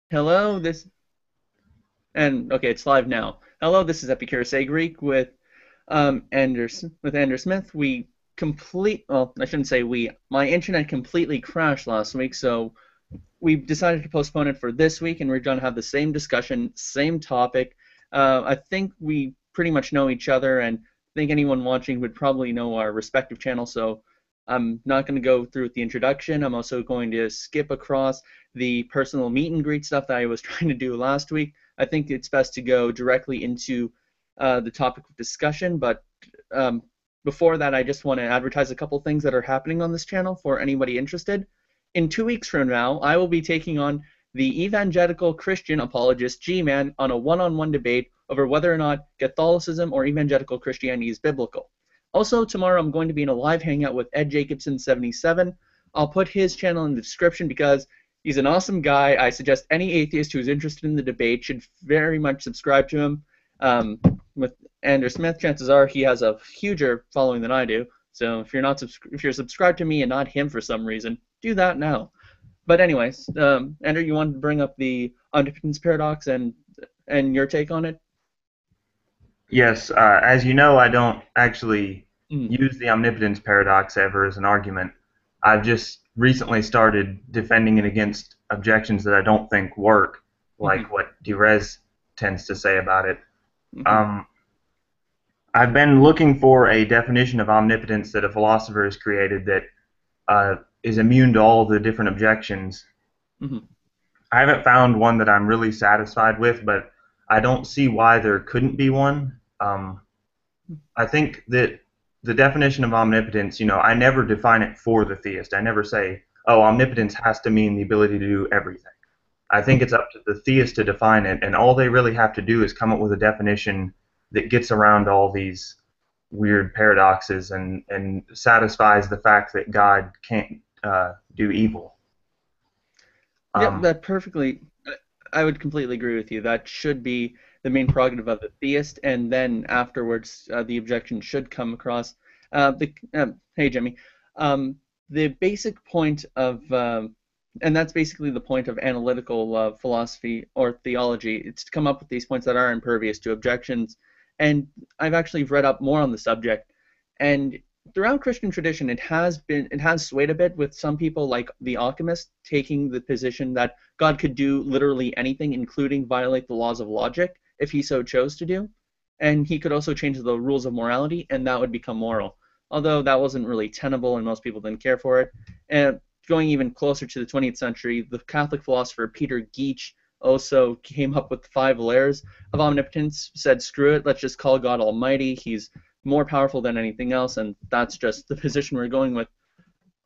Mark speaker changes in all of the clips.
Speaker 1: Hello, okay, it's live now. Hello, this is Epicurus A Greek with Andrew Smith. I shouldn't say we. My internet completely crashed last week, so we decided to postpone it for this week, and we're going to have the same discussion, same topic. I think we pretty much know each other, and I think anyone watching would probably know our respective channels, so I'm not going to go through with the introduction. I'm also going to skip across the personal meet and greet stuff that I was trying to do last week. I think it's best to go directly into the topic of discussion, but um, before that, I just want to advertise a couple things that are happening on this channel for anybody interested. In 2 weeks from now, I will be taking on the evangelical Christian apologist G-Man on a one-on-one debate over whether or not Catholicism or evangelical Christianity is biblical. Also, tomorrow I'm going to be in a live hangout with Ed Jacobson77. I'll put his channel in the description because he's an awesome guy. I suggest any atheist who's interested in the debate should very much subscribe to him. With Andrew Smith, chances are he has a huger following than I do. So if you're subscribed to me and not him for some reason, do that now. But anyways, Andrew, you wanted to bring up the omnipotence paradox and your take on it?
Speaker 2: Yes, as you know, I don't actually
Speaker 1: Mm,
Speaker 2: use the omnipotence paradox ever as an argument. I've just recently started defending it against objections that I don't think work,
Speaker 1: mm-hmm,
Speaker 2: like what Derez tends to say about it.
Speaker 1: mm-hmm,
Speaker 2: Um, I've been looking for a definition of omnipotence that a philosopher has created that is immune to all the different objections.
Speaker 1: mm-hmm.
Speaker 2: I haven't found one that I'm really satisfied with, but I don't see why there couldn't be one. I think that the definition of omnipotence, I never define it for the theist. I never say, oh, omnipotence has to mean the ability to do everything. I think it's up to the theist to define it, and all they really have to do is come up with a definition that gets around all these weird paradoxes and satisfies the fact that God can't do evil.
Speaker 1: Yep,
Speaker 2: Um,
Speaker 1: that perfectly. I would completely agree with you. That should be the main prerogative of the theist, and then afterwards, the objection should come across. Hey, Jimmy. The basic point of, and that's basically the point of analytical philosophy or theology. It's to come up with these points that are impervious to objections. And I've actually read up more on the subject, and throughout Christian tradition, it has swayed a bit with some people like the alchemist taking the position that God could do literally anything, including violate the laws of logic if he so chose to do, and he could also change the rules of morality, and that would become moral. Although that wasn't really tenable, and most people didn't care for it. And going even closer to the 20th century, the Catholic philosopher Peter Geach also came up with 5 layers of omnipotence. Said, "Screw it, let's just call God Almighty. He's more powerful than anything else, and that's just the position we're going with."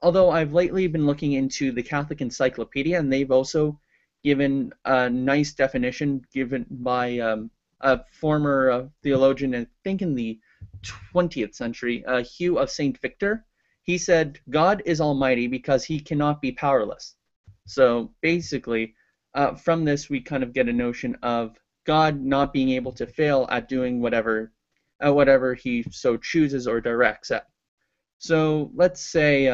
Speaker 1: Although I've lately been looking into the Catholic Encyclopedia, and they've also given a nice definition given by a former theologian, I think in the 20th century, Hugh of St. Victor. He said, God is almighty because he cannot be powerless. So basically, from this, we kind of get a notion of God not being able to fail at doing whatever he so chooses or directs at. So let's say,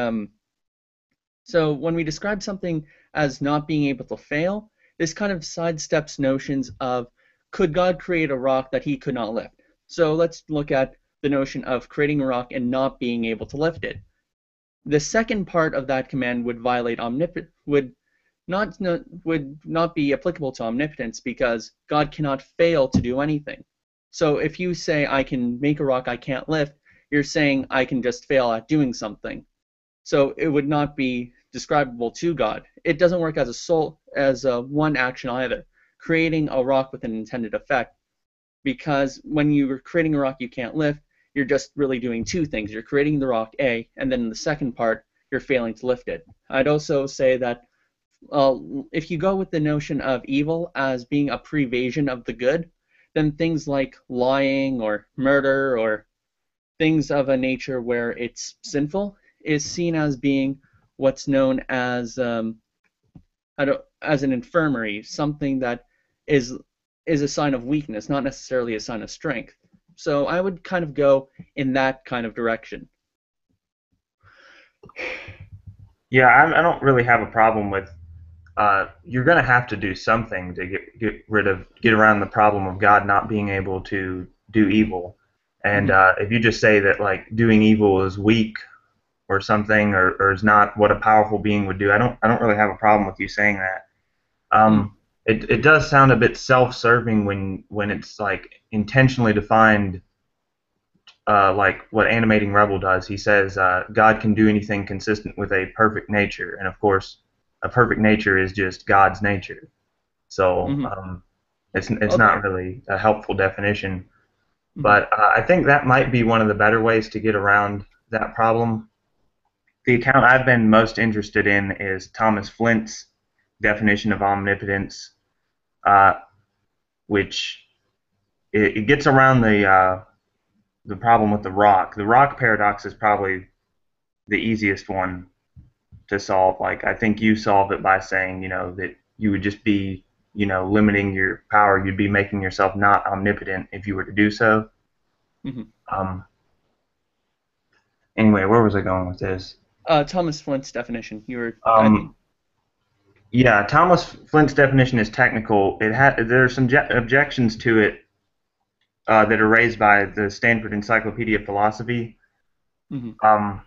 Speaker 1: so when we describe something as not being able to fail, this kind of sidesteps notions of could God create a rock that he could not lift? So let's look at the notion of creating a rock and not being able to lift it. The second part of that command would violate would not be applicable to omnipotence because God cannot fail to do anything. So if you say I can make a rock I can't lift, you're saying I can just fail at doing something. So it would not be describable to God. It doesn't work as a one action either, creating a rock with an intended effect. Because when you're creating a rock you can't lift, you're just really doing two things. You're creating the rock A, and then in the second part, you're failing to lift it. I'd also say that uh, if you go with the notion of evil as being a prevasion of the good, then things like lying or murder or things of a nature where it's sinful is seen as being what's known as an infirmary, something that is is a sign of weakness, not necessarily a sign of strength. So I would kind of go in that kind of direction.
Speaker 2: yeah, I don't really have a problem with you're going to have to do something to get around the problem of God not being able to do evil. And
Speaker 1: Hmm.
Speaker 2: if you just say that like doing evil is weak or something, or is not what a powerful being would do, I don't really have a problem with you saying that.
Speaker 1: Hmm.
Speaker 2: It does sound a bit self-serving when it's like intentionally defined, like what Animating Rebel does. He says God can do anything consistent with a perfect nature, and of course, a perfect nature is just God's nature. So
Speaker 1: Hmm.
Speaker 2: it's
Speaker 1: Okay.
Speaker 2: not really a helpful definition.
Speaker 1: Hmm.
Speaker 2: But I think that might be one of the better ways to get around that problem. The account I've been most interested in is Thomas Flint's definition of omnipotence, uh, which it gets around the problem with the rock. The rock paradox is probably the easiest one to solve. Like I think you solve it by saying, that you would just be, limiting your power. You'd be making yourself not omnipotent if you were to do so.
Speaker 1: Hmm.
Speaker 2: Um, anyway, where was I going with this?
Speaker 1: Thomas Flint's definition. You were, I think.
Speaker 2: Um, yeah, Thomas Flint's definition is technical. There are some objections to it that are raised by the Stanford Encyclopedia of Philosophy.
Speaker 1: Hmm.
Speaker 2: Um,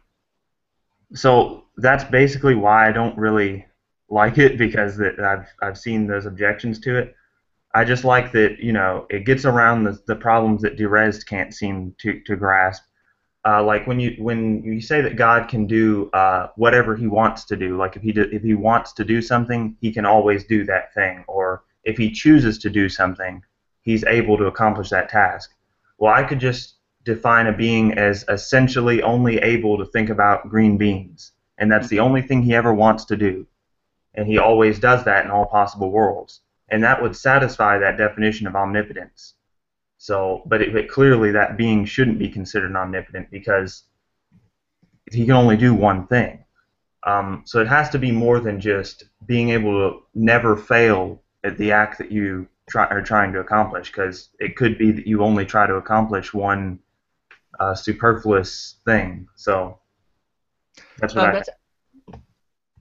Speaker 2: so that's basically why I don't really like it, because I've seen those objections to it. I just like that it gets around the problems that Derez can't seem to grasp. Like when you say that God can do whatever He wants to do, like if He wants to do something, He can always do that thing, or if He chooses to do something, He's able to accomplish that task. Well, I could just define a being as essentially only able to think about green beans, and that's the
Speaker 1: Hmm.
Speaker 2: only thing He ever wants to do, and He always does that in all possible worlds, and that would satisfy that definition of omnipotence. So, but clearly that being shouldn't be considered omnipotent because he can only do one thing. So it has to be more than just being able to never fail at the act that you are trying to accomplish, because it could be that you only try to accomplish one superfluous thing. So that's what I think.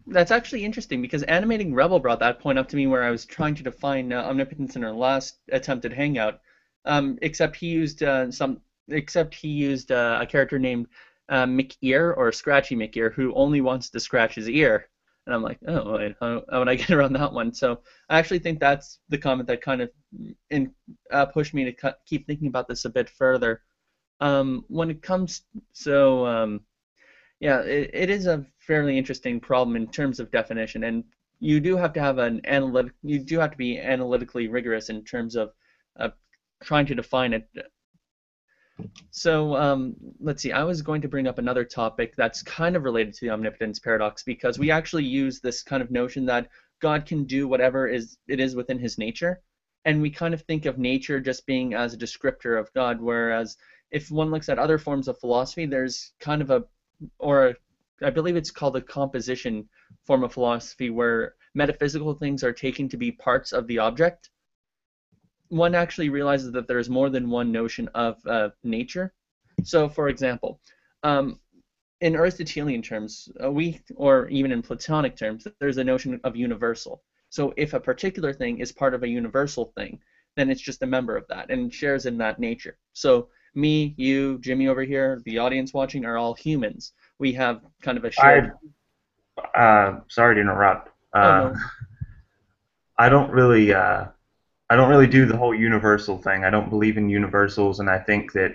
Speaker 1: That's actually interesting because Animating Rebel brought that point up to me where I was trying to define omnipotence in our last attempt at Hangout. Except he used a character named McEar or Scratchy McEar who only wants to scratch his ear. And I'm like, oh, wait, how would I get around that one? So I actually think that's the comment that kind of pushed me to keep thinking about this a bit further. When it comes, so yeah, it is a fairly interesting problem in terms of definition, and you do have to have you do have to be analytically rigorous in terms of uh, trying to define it. So let's see. I was going to bring up another topic that's kind of related to the omnipotence paradox because we actually use this kind of notion that God can do whatever it is within His nature, and we kind of think of nature just being as a descriptor of God, whereas if one looks at other forms of philosophy, there's kind of or I believe it's called a composition form of philosophy where metaphysical things are taken to be parts of the object. One actually realizes that there's more than one notion of nature. So, for example, um, in Aristotelian terms, or even in Platonic terms, there's a notion of universal. So, if a particular thing is part of a universal thing, then it's just a member of that and shares in that nature. So, me, you, Jimmy over here, the audience watching are all humans. We have kind of a shared.
Speaker 2: I sorry to interrupt.
Speaker 1: Oh no.
Speaker 2: I don't really I don't really do the whole universal thing. I don't believe in universals, and I think that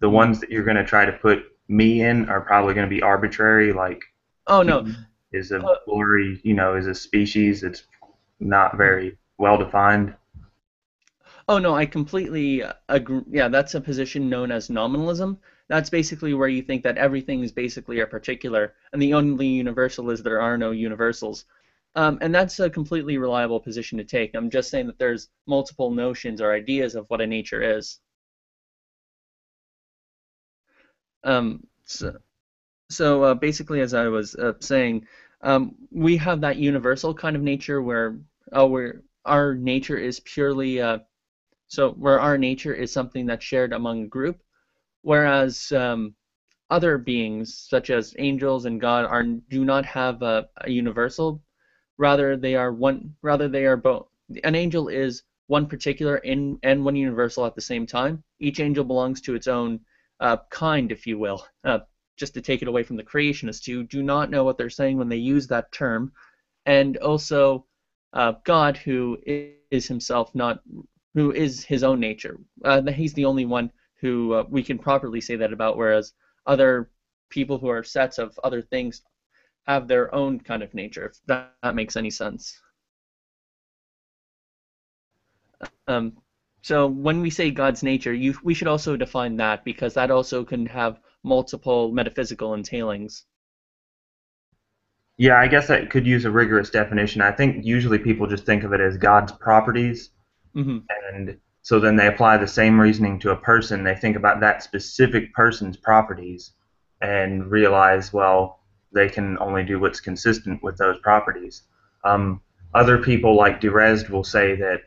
Speaker 2: the
Speaker 1: Mm.
Speaker 2: ones that you're going to try to put me in are probably going to be arbitrary. Like
Speaker 1: Oh no.
Speaker 2: human is a
Speaker 1: Uh,
Speaker 2: blurry, is a species. It's not
Speaker 1: mm.
Speaker 2: very well defined.
Speaker 1: Oh no, I completely agree. Yeah, that's a position known as nominalism. That's basically where you think that everything is basically a particular, and the only universal is there are no universals. And that's a completely reliable position to take. I'm just saying that there's multiple notions or ideas of what a nature is. So basically, as I was saying, we have that universal kind of nature where our nature is purely where our nature is something that's shared among a group, whereas other beings such as angels and God do not have a universal. Rather they are both. An angel is one particular and one universal at the same time. Each angel belongs to its own kind, if you will. Just to take it away from the creationists who do not know what they're saying when they use that term, and also God, who is himself not, who is his own nature. He's the only one who we can properly say that about, whereas other people who are sets of other things have their own kind of nature, if that makes any sense. Um, so when we say God's nature, we should also define that because that also can have multiple metaphysical entailings.
Speaker 2: Yeah, I guess I could use a rigorous definition. I think usually people just think of it as God's properties,
Speaker 1: Hmm.
Speaker 2: and so then they apply the same reasoning to a person. They think about that specific person's properties and realize, well, they can only do what's consistent with those properties. Um, Other people like Derezd will say that,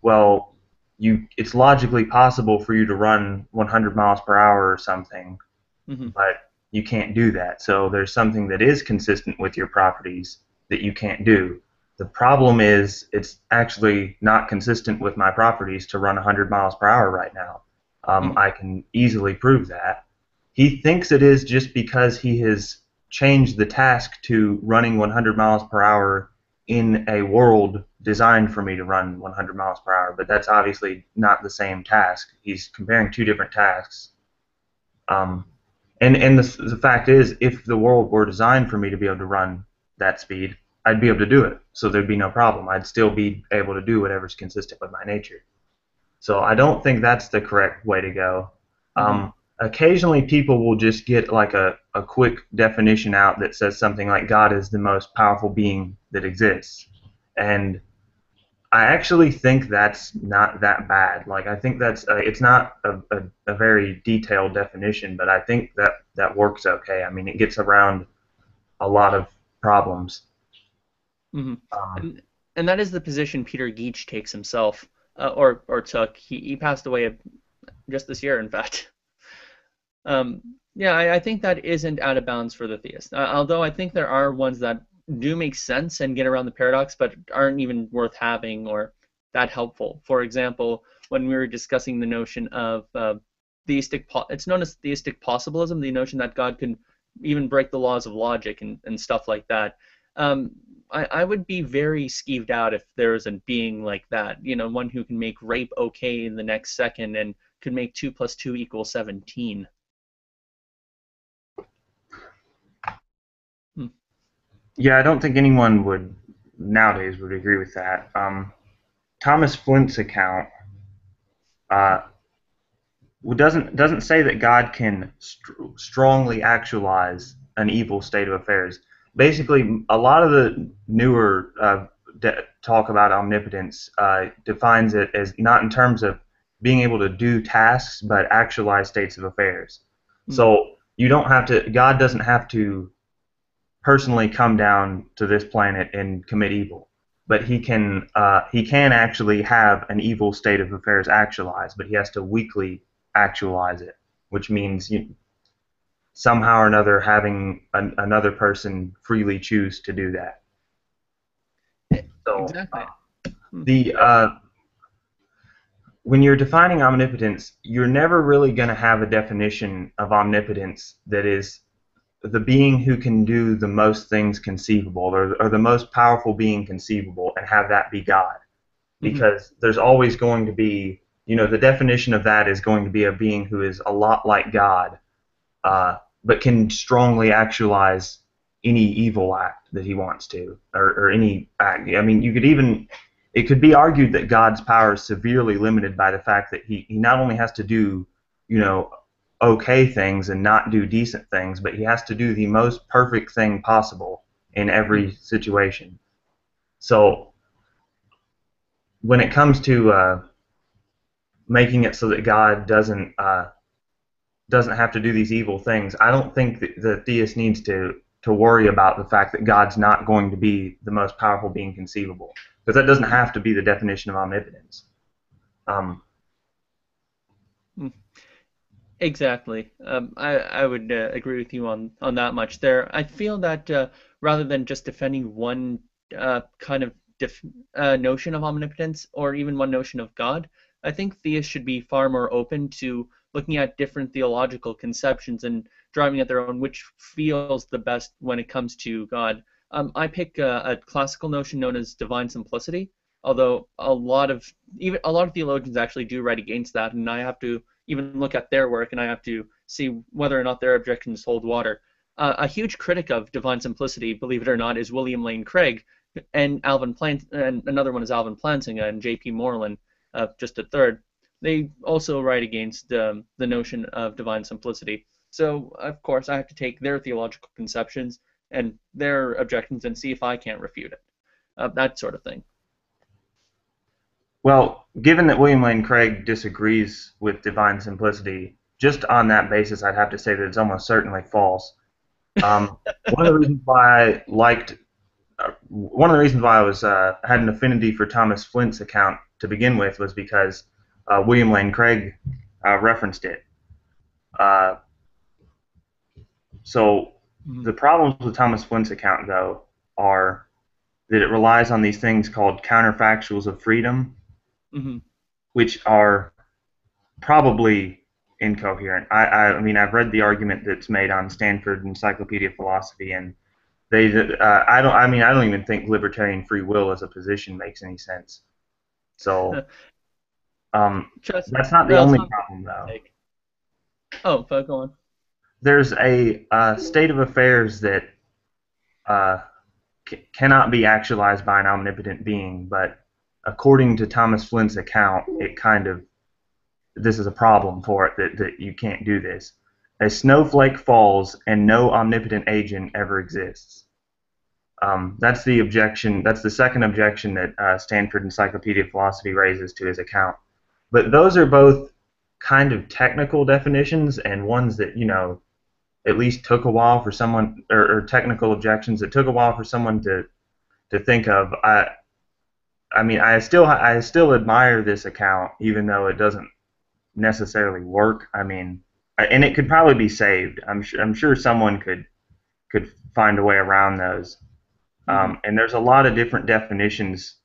Speaker 2: well, it's logically possible for you to run 100 miles per hour or something,
Speaker 1: Hmm.
Speaker 2: but you can't do that. So there's something that is consistent with your properties that you can't do. The problem is it's actually not consistent with my properties to run 100 miles per hour right now.
Speaker 1: Hmm.
Speaker 2: I can easily prove that. He thinks it is just because he has changed the task to running 100 miles per hour in a world designed for me to run 100 miles per hour, but that's obviously not the same task. He's comparing two different tasks. Um, and the fact is, if the world were designed for me to be able to run that speed, I'd be able to do it. So there'd be no problem. I'd still be able to do whatever's consistent with my nature. So I don't think that's the correct way to go.
Speaker 1: Hmm.
Speaker 2: Occasionally, people will just get like a quick definition out that says something like God is the most powerful being that exists. And I actually think that's not that bad. Like I think that's it's not a very detailed definition, but I think that that works okay. I mean, it gets around a lot of problems.
Speaker 1: Hmm.
Speaker 2: Um,
Speaker 1: And and that is the position Peter Geach takes himself, or took. He passed away just this year, in fact. Um, yeah, I think that isn't out of bounds for the theist. Although I think there are ones that do make sense and get around the paradox, but aren't even worth having or that helpful. For example, when we were discussing the notion of it's known as theistic possibilism, the notion that God can even break the laws of logic and stuff like that. Um, I would be very skeeved out if there was a being like that, one who can make rape okay in the next second and could make 2 plus 2 equal 17. Hmm.
Speaker 2: yeah, I don't think anyone would nowadays would agree with that. Thomas Flint's account uh, doesn't say that God can strongly actualize an evil state of affairs. Basically, a lot of the newer talk about omnipotence defines it as not in terms of being able to do tasks, but actualize states of affairs.
Speaker 1: Hmm.
Speaker 2: So you don't have to. God doesn't have to personally come down to this planet and commit evil, but he can actually have an evil state of affairs actualized, but he has to weakly actualize it, which means somehow or another having another person freely choose to do that. So
Speaker 1: Exactly. Hmm.
Speaker 2: the when you're defining omnipotence, you're never really going to have a definition of omnipotence that is the being who can do the most things conceivable, or the most powerful being conceivable, and have that be God.
Speaker 1: Hmm.
Speaker 2: Because there's always going to be, the definition of that is going to be a being who is a lot like God, but can strongly actualize any evil act that he wants to, or any act. I mean, it could be argued that God's power is severely limited by the fact that he not only has to do, you know, okay things and not do decent things, but he has to do the most perfect thing possible in every
Speaker 1: Hmm.
Speaker 2: situation. So when it comes to making it so that God doesn't have to do these evil things, I don't think that the theist needs to worry about the fact that God's not going to be the most powerful being conceivable, because that doesn't have to be the definition of omnipotence. Um,
Speaker 1: Hmm. Exactly. I would agree with you on that much there. I feel that rather than just defending one kind of notion of omnipotence or even one notion of God. I think theists should be far more open to looking at different theological conceptions and driving at their own, which feels the best when it comes to God. I pick a classical notion known as divine simplicity, although a lot of theologians actually do write against that, and I have to even look at their work and I have to see whether or not their objections hold water. A huge critic of divine simplicity, believe it or not, is William Lane Craig, and another one is Alvin Plantinga and J.P. Moreland, just a third. They also write against the notion of divine simplicity. So, of course, I have to take their theological conceptions and their objections and see if I can't refute it. That sort of thing.
Speaker 2: Well, given that William Lane Craig disagrees with divine simplicity, just on that basis, I'd have to say that it's almost certainly false. Um, one of the reasons why I liked, one of the reasons why I was had an affinity for Thomas Flint's account to begin with was because William Lane Craig referenced it. Uh, so
Speaker 1: Mm-hmm.
Speaker 2: the problems with Thomas Flint's account, though, are that it relies on these things called counterfactuals of freedom,
Speaker 1: Mm-hmm.
Speaker 2: which are probably incoherent. I mean, I've read the argument that's made on Stanford Encyclopedia of Philosophy, and they, I don't, I mean, I don't even think libertarian free will as a position makes any sense. So,
Speaker 1: Trust.
Speaker 2: that's not the
Speaker 1: Well, it's
Speaker 2: only
Speaker 1: not
Speaker 2: problem, though.
Speaker 1: take. Oh, but go on.
Speaker 2: There's a state of affairs that uh, cannot be actualized by an omnipotent being, but according to Thomas Flint's account, it kind of this is a problem for it that you can't do this. A snowflake falls and no omnipotent agent ever exists. That's the objection. That's the second objection that Stanford Encyclopedia of Philosophy raises to his account. But those are both kind of technical definitions and ones that at least took a while for someone, or technical objections that took a while for someone to think of. I mean, I still admire this account, even though it doesn't necessarily work. I mean, and it could probably be saved. I'm sure someone could find a way around those.
Speaker 1: Mm-hmm.
Speaker 2: And there's a lot of different definitions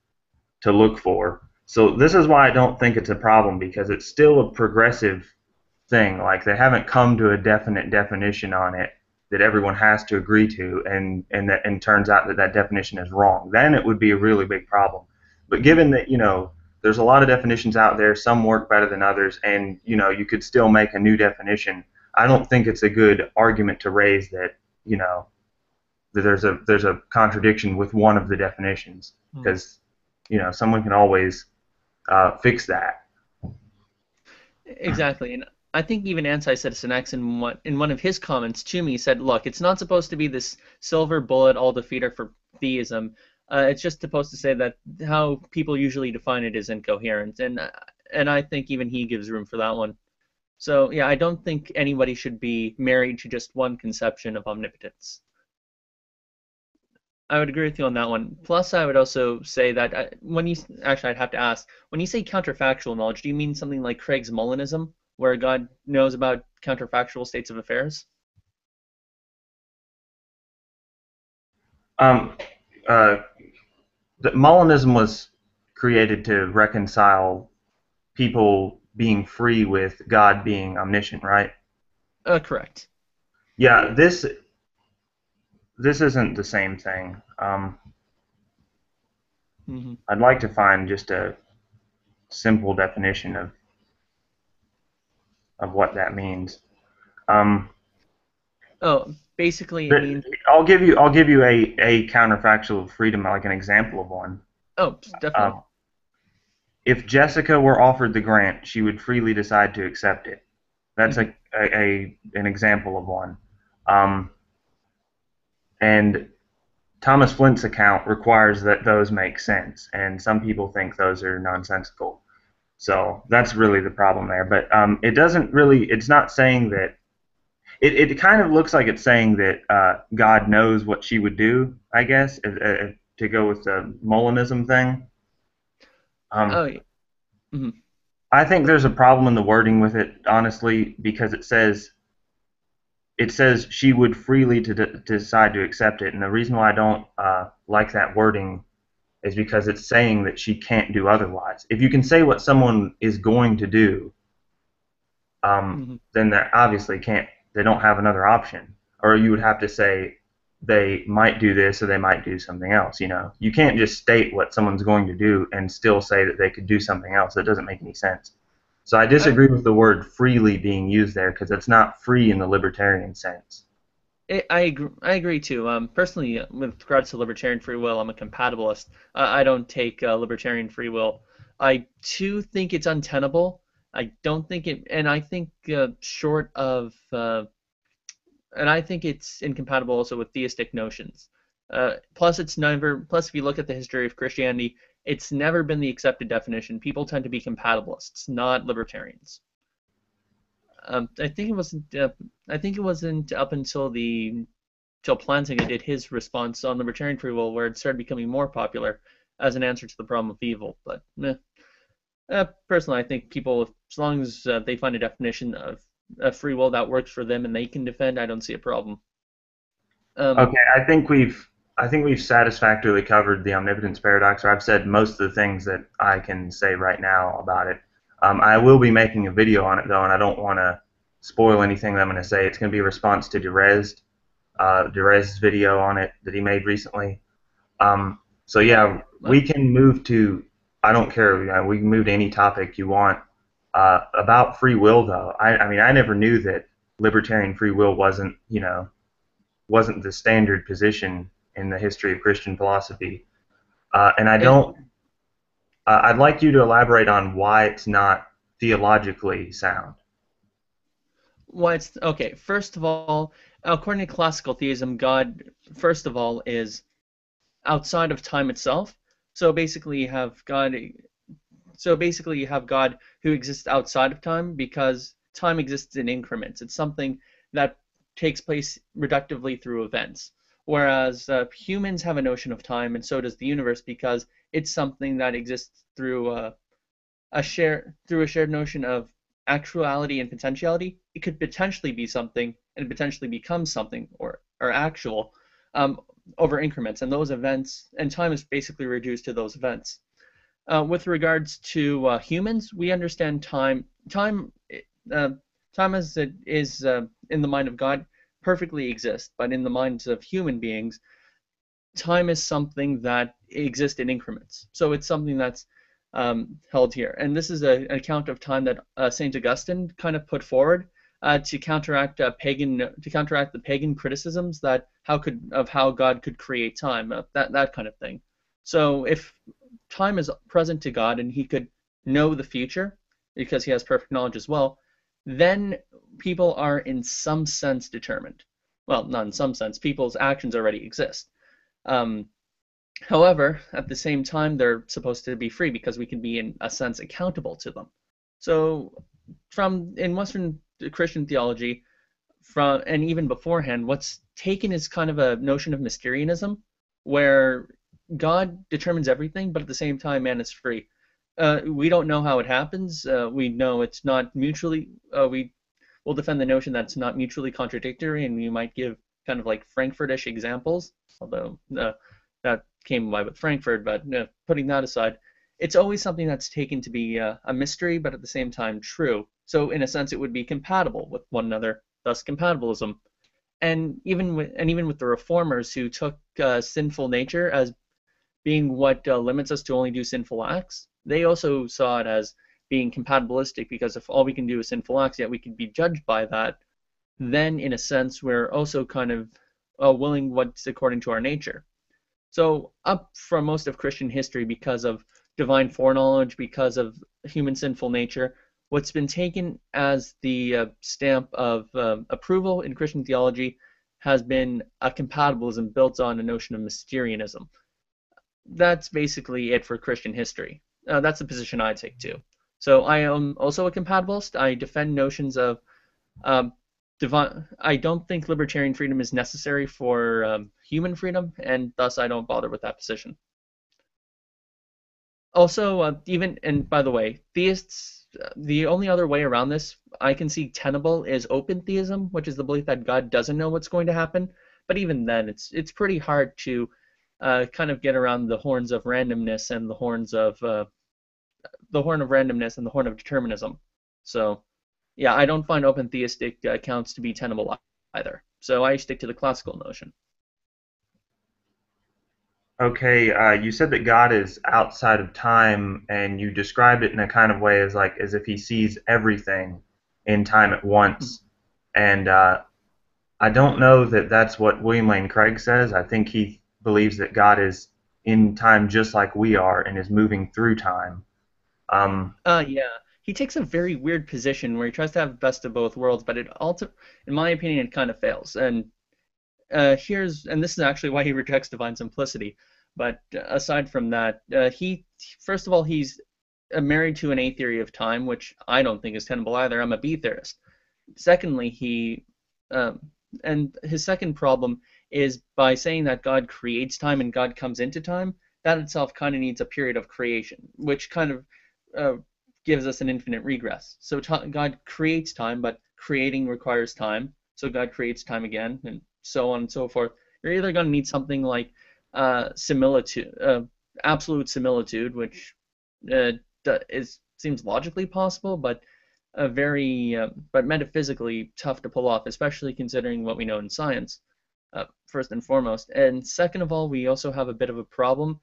Speaker 2: to look for. So this is why I don't think it's a problem because it's still a progressive thing. Like they haven't come to a definite definition on it that everyone has to agree to, and turns out that that definition is wrong. Then it would be a really big problem. But given that there's a lot of definitions out there, some work better than others, and you could still make a new definition. I don't think it's a good argument to raise that you know that there's a contradiction with one of the definitions
Speaker 1: Mm-hmm.
Speaker 2: because someone can always fix that.
Speaker 1: Exactly, and I think even Anti-Citizen X in one of his comments to me said, "Look, it's not supposed to be this silver bullet all defeater for theism. It's just supposed to say that how people usually define it is incoherent." And I think even he gives room for that one. So yeah, I don't think anybody should be married to just one conception of omnipotence. I would agree with you on that one. Plus, I would also say that when you actually, I'd have to ask, when you say counterfactual knowledge, do you mean something like Craig's Molinism, where God knows about counterfactual states of affairs?
Speaker 2: Um, uh, the Molinism was created to reconcile people being free with God being omniscient, right?
Speaker 1: Correct.
Speaker 2: Yeah, this isn't the same thing.
Speaker 1: Hmm.
Speaker 2: I'd like to find just a simple definition of what that means. Um,
Speaker 1: Oh, basically it
Speaker 2: but
Speaker 1: means.
Speaker 2: I'll give you a counterfactual of freedom, like an example of one.
Speaker 1: Oh, definitely.
Speaker 2: Um, if Jessica were offered the grant, she would freely decide to accept it. That's
Speaker 1: Hmm.
Speaker 2: an example of one. Um, and Thomas Flint's account requires that those make sense, and some people think those are nonsensical. So that's really the problem there. But it doesn't really. It's not saying that. It kind of looks like it's saying that God knows what she would do. I guess to go with the Molinism thing. Um,
Speaker 1: Oh, yeah. Hmm.
Speaker 2: I think there's a problem in the wording with it, honestly, because it says it says she would freely to decide to accept it, and the reason why I don't like that wording is because it's saying that she can't do otherwise. If you can say what someone is going to do,
Speaker 1: Hmm.
Speaker 2: then they obviously can't. They don't have another option, or you would have to say they might do this or they might do something else. You can't just state what someone's going to do and still say that they could do something else. That doesn't make any sense. So I
Speaker 1: I,
Speaker 2: disagree with the word freely being used there because it's not free in the libertarian sense.
Speaker 1: I agree too. Personally, with regards to libertarian free will, I'm a compatibilist. I don't take libertarian free will. I too think it's untenable. I don't think it, and I think short of, and I think it's incompatible also with theistic notions. Plus, it's never. Plus, if you look at the history of Christianity, it's never been the accepted definition. People tend to be compatibilists, not libertarians. I think it wasn't. I think it wasn't up until the till Plantinga did his response on libertarian free will, where it started becoming more popular as an answer to the problem of evil. But personally, I think people, as long as they find a definition of free will that works for them and they can defend, I don't see a problem. Um,
Speaker 2: Okay, I think we've satisfactorily covered the omnipotence paradox, or I've said most of the things that I can say right now about it. I will be making a video on it though, and I don't want to spoil anything that I'm going to say. It's going to be a response to Derez's video on it that he made recently. So yeah, we
Speaker 1: um,
Speaker 2: can move to. I don't care. We can move to any topic you want. About free will though, I mean, I never knew that libertarian free will wasn't the standard position in the history of Christian philosophy. And I
Speaker 1: it,
Speaker 2: don't. I'd like you to elaborate on why it's not theologically sound.
Speaker 1: why it's okay. First of all, according to classical theism, God, first of all, is outside of time itself. So basically, you have God who exists outside of time because time exists in increments. It's something that takes place reductively through events. Whereas humans have a notion of time, and so does the universe, because it's something that exists through a shared notion of actuality and potentiality. It could potentially be something and potentially become something or actual um, over increments, and those events and time is basically reduced to those events. With regards to humans, we understand time. Uh, Time as it is in the mind of God perfectly exists, but in the minds of human beings, time is something that exists in increments. So it's something that's held here, and this is an account of time that Saint Augustine kind of put forward to counteract the pagan criticisms that how God could create time, that kind of thing. So if time is present to God and he could know the future because he has perfect knowledge as well, then people are in some sense determined. Well, not in some sense, people's actions already exist. Um, However, at the same time, they're supposed to be free because we can be, in a sense, accountable to them. So, from in Western Christian theology, from and even beforehand, what's taken is kind of a notion of Mysterianism, where God determines everything, but at the same time, man is free. We don't know how it happens. We know it's not mutually. We will defend the notion that it's not mutually contradictory, and we might give kind of like Frankfurtish examples, although that came by with Frankfurt. But putting that aside, it's always something that's taken to be a mystery, but at the same time true. So in a sense, it would be compatible with one another, thus compatibilism. And even with the reformers who took sinful nature as being what limits us to only do sinful acts, they also saw it as being compatibilistic because if all we can do is sinful acts, yet we can be judged by that, then in a sense we're also kind of willing what's according to our nature. So up from most of Christian history, because of divine foreknowledge, because of human sinful nature, what's been taken as the stamp of approval in Christian theology has been a compatibilism built on a notion of Mysterianism. That's basically it for Christian history. That's the position I take too. So I am also a compatibilist. I defend notions of um, divine. I don't think libertarian freedom is necessary for human freedom, and thus I don't bother with that position. Also, even and by the way, theists The only other way around this I can see tenable is open theism, which is the belief that God doesn't know what's going to happen. But even then, it's pretty hard to kind of get around the horns of randomness and the horn of randomness and the horn of determinism. So yeah, I don't find open theistic accounts to be tenable either. So I stick to the classical notion.
Speaker 2: Okay, you said that God is outside of time, and you described it in a kind of way as if He sees everything in time at once. And I don't know that that's what William Lane Craig says. I think he believes that God is in time just like we are and is moving through time. Um,
Speaker 1: Yeah, he takes a very weird position where he tries to have best of both worlds, but it also, in my opinion, it kind of fails. And and this is actually why he rejects divine simplicity. But aside from that, he first of all he's married to an A theory of time, which I don't think is tenable either. I'm a B theorist. Secondly, um, and his second problem is by saying that God creates time and God comes into time. That itself kind of needs a period of creation, which kind of uh, gives us an infinite regress. So God creates time, but creating requires time. So God creates time again, and so on and so forth. You're either going to need something like similitude, absolute similitude, which uh, seems logically possible, but but metaphysically tough to pull off, especially considering what we know in science, first and foremost. And second of all, we also have a bit of a problem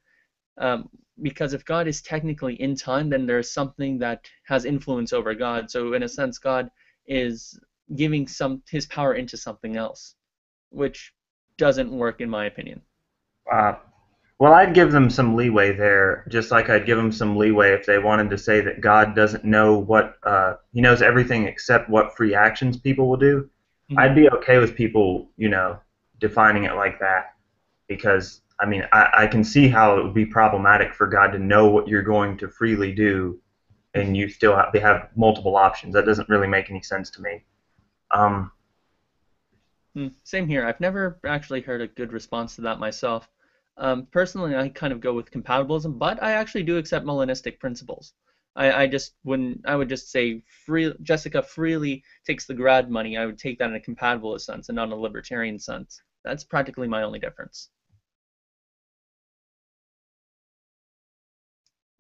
Speaker 1: um, because if God is technically in time, then there's something that has influence over God. So in a sense, God is giving his power into something else, which doesn't work in my opinion.
Speaker 2: uh, well, I'd give them some leeway there, just like I'd give them some leeway if they wanted to say that God doesn't know He knows everything except what free actions people will do.
Speaker 1: Mhm.
Speaker 2: I'd be okay with people, defining it like that because, I mean, I can see how it would be problematic for God to know what you're going to freely do and you still have multiple options. That doesn't really make any sense to me. Um,
Speaker 1: Same here. I've never actually heard a good response to that myself. Personally, I kind of go with compatibilism, but I actually do accept Molinistic principles. I just wouldn't. I would just say Jessica freely takes the grad money. I would take that in a compatibilist sense and not a libertarian sense. That's practically my only difference.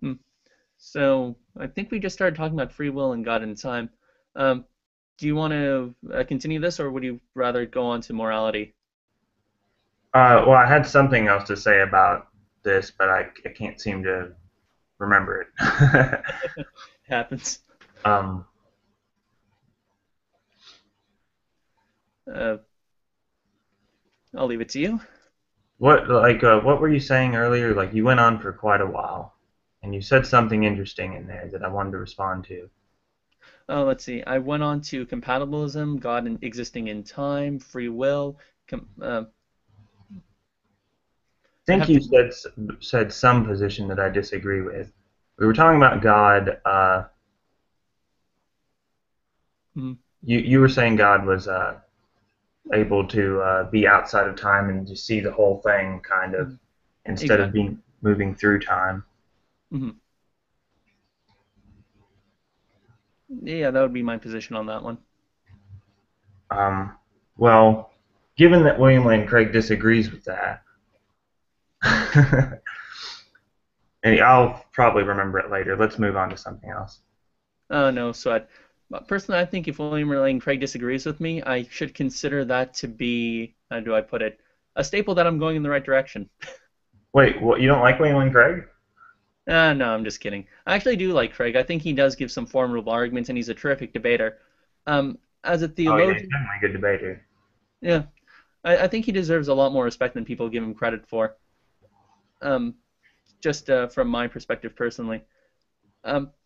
Speaker 1: Hmm. So I think we just started talking about free will and God and time. Um, do you want to continue this, or would you rather go on to morality?
Speaker 2: well, I had something else to say about this, but I can't seem to remember it.
Speaker 1: Happens.
Speaker 2: um,
Speaker 1: Uh, I'll leave it to you.
Speaker 2: what were you saying earlier? Like you went on for quite a while, and you said something interesting in there that I wanted to respond to.
Speaker 1: Let's see. I went on to compatibilism, God existing in time, free will. Com
Speaker 2: I
Speaker 1: I
Speaker 2: think
Speaker 1: have
Speaker 2: you
Speaker 1: to.
Speaker 2: said some position that I disagree with. We were talking about God.
Speaker 1: Mm,
Speaker 2: You were saying God was able to be outside of time and just see the whole thing, kind of,
Speaker 1: mm,
Speaker 2: instead of
Speaker 1: exactly.
Speaker 2: being moving through time.
Speaker 1: Hmm. Yeah, that would be my position on that one.
Speaker 2: Um, well, given that William Lane Craig disagrees with that, and I'll probably remember it later. Let's move on to something else.
Speaker 1: No sweat. But personally, I think if William Lane Craig disagrees with me, I should consider that to be, how do I put it, a staple that I'm going in the right direction.
Speaker 2: Wait, what? You don't like William Lane Craig?
Speaker 1: No, I'm just kidding. I actually do like Craig. I think he does give some formidable arguments, and he's a terrific debater. As a
Speaker 2: Oh yeah, he's
Speaker 1: theologian,
Speaker 2: definitely a good debater.
Speaker 1: yeah, I think he deserves a lot more respect than people give him credit for. Um, just from my perspective personally.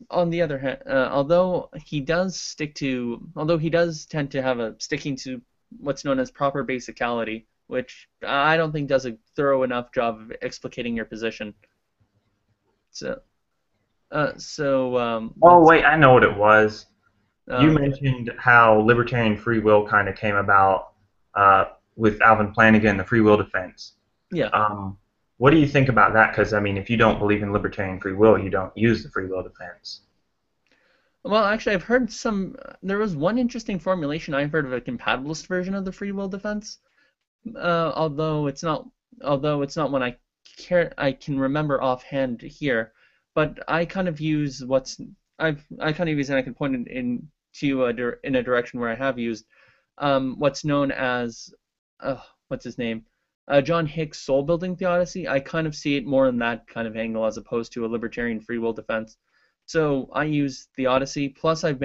Speaker 1: On the other hand, although he does tend to have a sticking to what's known as proper basicality, which I don't think does a thorough enough job of explicating your position. So,
Speaker 2: Oh
Speaker 1: let's.
Speaker 2: wait, I know what it was. You
Speaker 1: Okay.
Speaker 2: mentioned how libertarian free will kind of came about uh, with Alvin Flanagan, the free will defense.
Speaker 1: Yeah.
Speaker 2: Um, what do you think about that? Because I mean, if you don't believe in libertarian free will, you don't use the free will defense.
Speaker 1: Well, actually, I've heard some. There was one interesting formulation I've heard of a compatibilist version of the free will defense. Although it's not one I can remember offhand here, but I kind of use what's I kind of use, and I can point it in a direction where I have used what's known as what's his name, John Hick's soul building theodicy. I kind of see it more in that kind of angle as opposed to a libertarian free will defense. So I use theodicy. Plus I've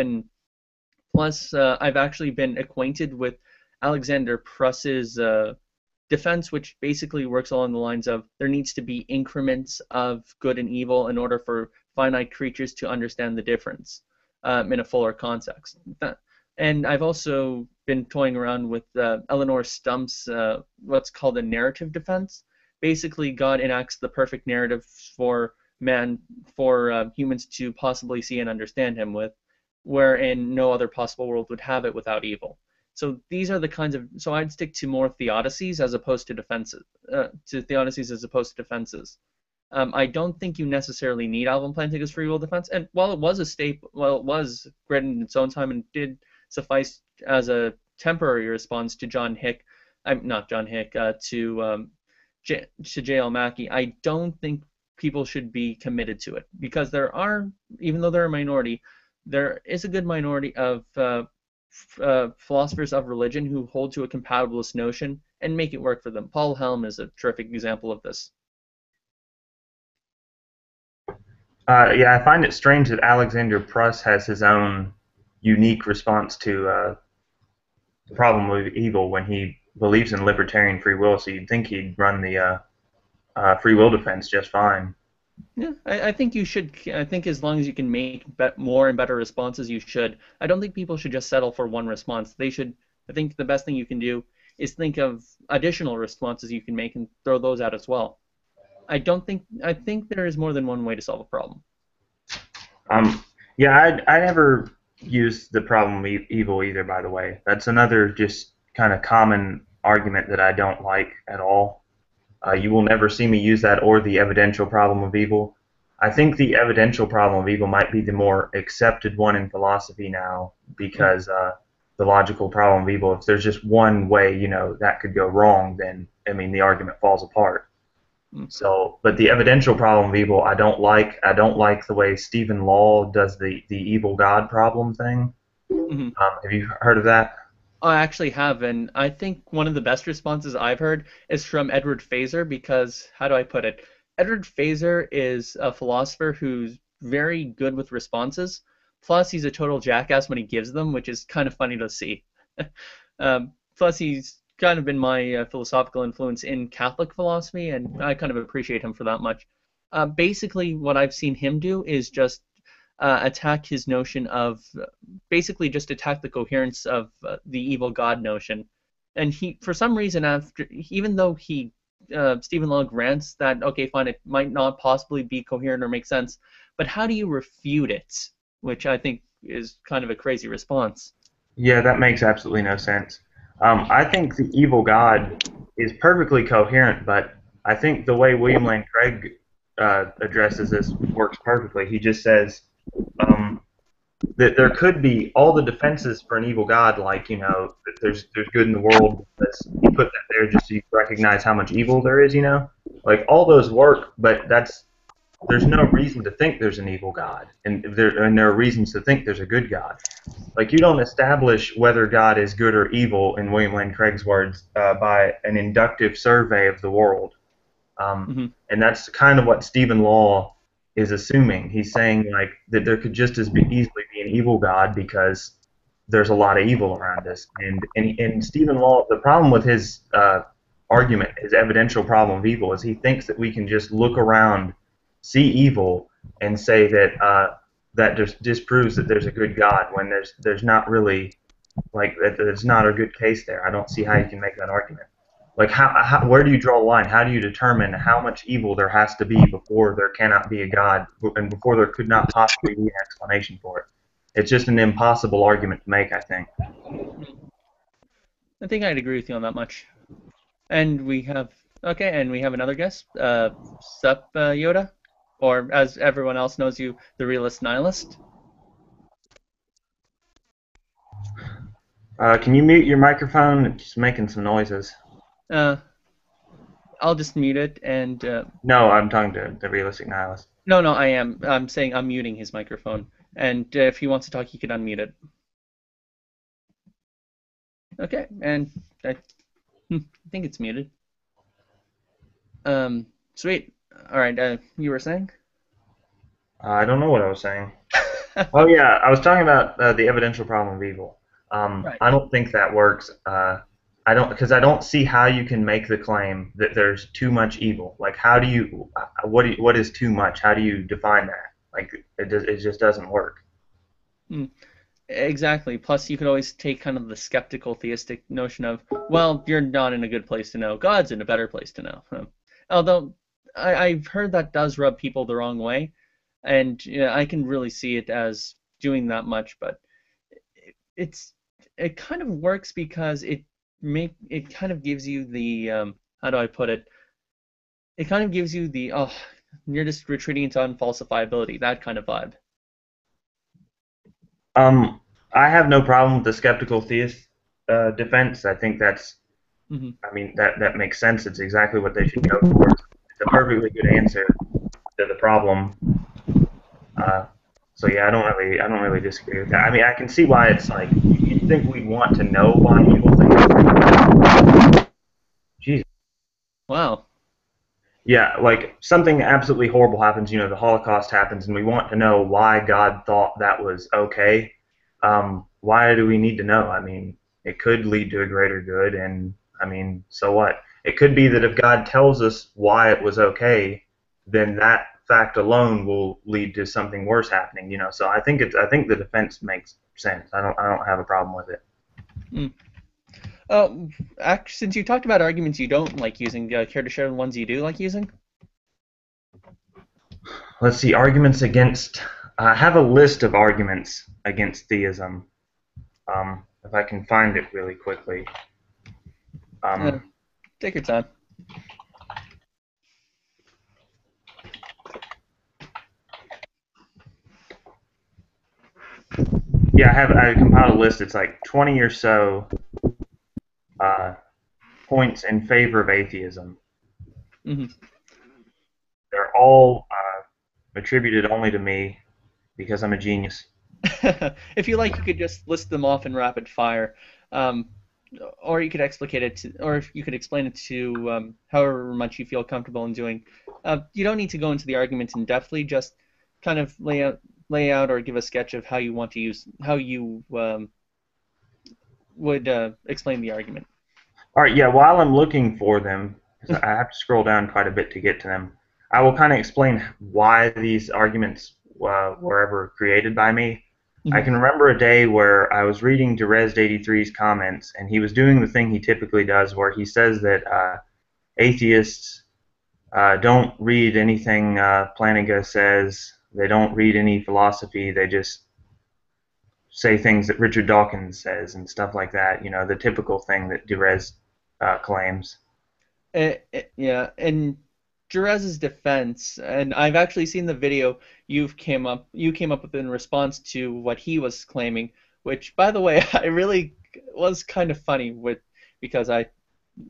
Speaker 1: actually been acquainted with Alexander Pruss's defense, which basically works along the lines of there needs to be increments of good and evil in order for finite creatures to understand the difference in a fuller context. And I've also been toying around with Eleanor Stump's what's called a narrative defense. Basically, God enacts the perfect narrative for man, for humans to possibly see and understand him with, wherein no other possible world would have it without evil. So these are the kinds of. So I'd stick to more theodicies as opposed to defenses. To theodicies as opposed to defenses. I don't think you necessarily need Alvin Plantinga's free will defense. And while it was a staple, while it was great in its own time and did suffice as a temporary response to John Hick, I'm not John Hick, to J.L. Mackie, I don't think people should be committed to it because even though they're a minority, there is a good minority of philosophers of religion who hold to a compatibilist notion and make it work for them. Paul Helm is a terrific example of this.
Speaker 2: Yeah, I find it strange that Alexander Pruss has his own unique response to the problem of evil when he believes in libertarian free will. So you'd think he'd run the free will defense just fine.
Speaker 1: Yeah, I think you should. I think as long as you can make more and better responses, you should. I don't think people should just settle for one response. They should. I think the best thing you can do is think of additional responses you can make and throw those out as well. I don't think. I think there is more than one way to solve a problem.
Speaker 2: Yeah, I never use the problem of evil either. By the way, that's another just kind of common argument that I don't like at all. You will never see me use that or the evidential problem of evil. I think the evidential problem of evil might be the more accepted one in philosophy now
Speaker 1: Mm,
Speaker 2: because the logical problem of evil, if there's just one way, that could go wrong, then, I mean, the argument falls apart.
Speaker 1: mm,
Speaker 2: So, but the evidential problem of evil, I don't like. I don't like the way Stephen Law does the evil God problem thing.
Speaker 1: mhm.
Speaker 2: Have you heard of that?
Speaker 1: I actually have, and I think one of the best responses I've heard is from Edward Fazer because, how do I put it? Edward Fazer is a philosopher who's very good with responses. Plus, he's a total jackass when he gives them, which is kind of funny to see. Plus, he's kind of been my philosophical influence in Catholic philosophy, and I kind of appreciate him for that much. Basically, what I've seen him do is just attack his notion of basically just attack the coherence of the evil God notion. And he, for some reason, after even though Stephen Long grants that okay, fine, it might not possibly be coherent or make sense, but how do you refute it? Which I think is kind of a crazy response.
Speaker 2: Yeah, that makes absolutely no sense. I think the evil God is perfectly coherent, but I think the way William Lane Craig addresses this works perfectly. He just says um, that there could be all the defenses for an evil God, like that there's good in the world. Because he put that there just so you recognize how much evil there is. Like all those work, but there's no reason to think there's an evil God, and there are reasons to think there's a good God. Like you don't establish whether God is good or evil, in William Lane Craig's words, by an inductive survey of the world.
Speaker 1: Hmm.
Speaker 2: And that's kind of what Stephen Law is assuming. He's saying like that there could just as easily be an evil God because there's a lot of evil around us. And Stephen Law, the problem with his argument, his evidential problem of evil, is he thinks that we can just look around, see evil, and say that that just disproves that there's a good God when there's not really like there's not a good case there. I don't see how you can make that argument. Like where do you draw the line? How do you determine how much evil there has to be before there cannot be a God and before there could not possibly be an explanation for it? It's just an impossible argument to make, I think.
Speaker 1: I think I'd agree with you on that much. And we have and we have another guest, Sup Yoda, or as everyone else knows you, the realist nihilist.
Speaker 2: Can you mute your microphone? It's just making some noises.
Speaker 1: Uh, I'll just mute it and
Speaker 2: No, I'm talking to the realistic nihilist.
Speaker 1: no, no, I am. I'm saying I'm muting his microphone, and if he wants to talk, he can unmute it. Okay, and I, I think it's muted. Sweet. All right. You were saying?
Speaker 2: I don't know what I was saying. Oh yeah, I was talking about the evidential problem of evil.
Speaker 1: Right.
Speaker 2: I don't think that works. I don't because I don't see how you can make the claim that there's too much evil. Like, how do you what is too much? How do you define that? Like, it just doesn't work.
Speaker 1: Mm, exactly. Plus, you could always take kind of the skeptical theistic notion of, well, you're not in a good place to know. God's in a better place to know. Although I've heard that does rub people the wrong way, and yeah, I can really see it as doing that much, but it's it kind of works because it kind of gives you the how do I put it? It kind of gives you the oh, you're just retreating into unfalsifiability, that kind of vibe.
Speaker 2: Um, I have no problem with the skeptical theist defense. I think that's
Speaker 1: Hmm.
Speaker 2: I mean that makes sense. It's exactly what they should go for. It's a perfectly good answer to the problem. Uh, so yeah, I don't really disagree with that. I mean, I can see why it's like you'd think we'd want to know why evil things happen. Jeez.
Speaker 1: Wow.
Speaker 2: Yeah, like something absolutely horrible happens. You know, the Holocaust happens, and we want to know why God thought that was okay. Why do we need to know? I mean, it could lead to a greater good, and I mean, so what? It could be that if God tells us why it was okay, then that fact alone will lead to something worse happening. You know, so I think the defense makes sense. I don't have a problem with it.
Speaker 1: Mm. Since you talked about arguments you don't like using, care to share the ones you do like using?
Speaker 2: Let's see, arguments against. I have a list of arguments against theism. If I can find it really quickly.
Speaker 1: Uh,
Speaker 2: Um,
Speaker 1: Take your time.
Speaker 2: yeah, I compiled a list. It's like 20 or so uh, points in favor of atheism.
Speaker 1: Hmm.
Speaker 2: They're all attributed only to me because I'm a genius.
Speaker 1: If you like, you could just list them off in rapid fire, um, or you could explicate it to, or if you could explain it to however much you feel comfortable in doing. You don't need to go into the arguments in depthly. Just kind of lay out or give a sketch of how you want to use how you would explain the argument.
Speaker 2: All right, yeah, while I'm looking for them, because I have to scroll down quite a bit to get to them, I will kind of explain why these arguments were ever created by me. I
Speaker 1: Mhm.
Speaker 2: can remember a day where I was reading Derez83's comments, and he was doing the thing he typically does, where he says that atheists don't read anything Plantinga says, they don't read any philosophy, they just say things that Richard Dawkins says and stuff like that. You know, the typical thing that Derez claims.
Speaker 1: Yeah, in Jerez's defense, and I've actually seen the video you came up with in response to what he was claiming, which by the way, I really was kind of funny with because I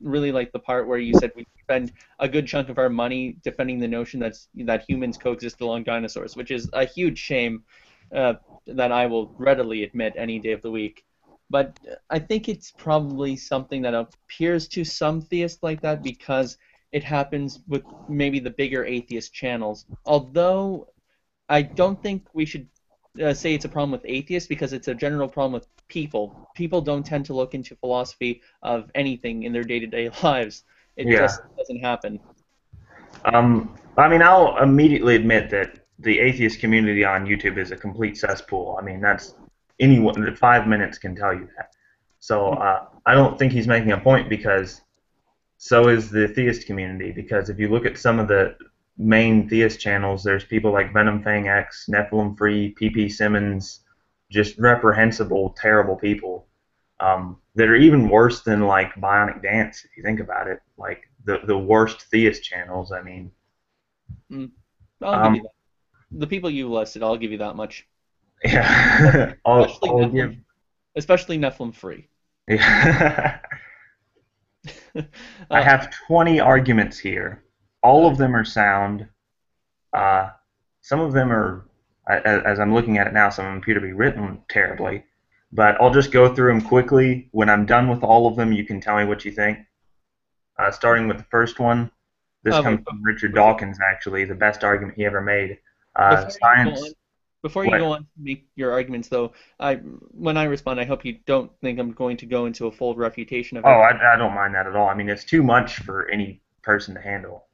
Speaker 1: really like the part where you said we spend a good chunk of our money defending the notion that humans coexist along dinosaurs, which is a huge shame uh, that I will readily admit any day of the week. But I think it's probably something that appears to some theists like that because it happens with maybe the bigger atheist channels. Although I don't think we should say it's a problem with atheists because it's a general problem with people. People don't tend to look into philosophy of anything in their day-to-day lives. It
Speaker 2: Yeah.
Speaker 1: just doesn't happen.
Speaker 2: I mean, I'll immediately admit that the atheist community on YouTube is a complete cesspool. I mean, that's anyone, 5 minutes can tell you that. So I don't think he's making a point because so is the theist community. Because if you look at some of the main theist channels, there's people like Venom Fang X, Nephilim Free, PP Simmons, just reprehensible, terrible people that are even worse than like Bionic Dance, if you think about it. Like the worst theist channels. I mean,
Speaker 1: Mm, I'll give
Speaker 2: um,
Speaker 1: you that. The people you listed, I'll give you that much.
Speaker 2: yeah,
Speaker 1: Especially
Speaker 2: I'll
Speaker 1: Nephilim,
Speaker 2: give.
Speaker 1: especially Nephilim free.
Speaker 2: I
Speaker 1: uh,
Speaker 2: have 20 arguments here. All
Speaker 1: uh,
Speaker 2: of them are sound. Uh, some of them are, as I'm looking at it now, some of them appear to be written terribly. But I'll just go through them quickly. When I'm done with all of them, you can tell me what you think. Starting with the first one, this comes
Speaker 1: wait,
Speaker 2: from Richard
Speaker 1: before
Speaker 2: Dawkins, actually, the best argument he ever made.
Speaker 1: before you go on,
Speaker 2: Science,
Speaker 1: before you
Speaker 2: what?
Speaker 1: go on to make your arguments, though, when I respond, I hope you don't think I'm going to go into a full refutation of
Speaker 2: Oh,
Speaker 1: everything.
Speaker 2: I don't mind that at all. I mean, it's too much for any person to handle.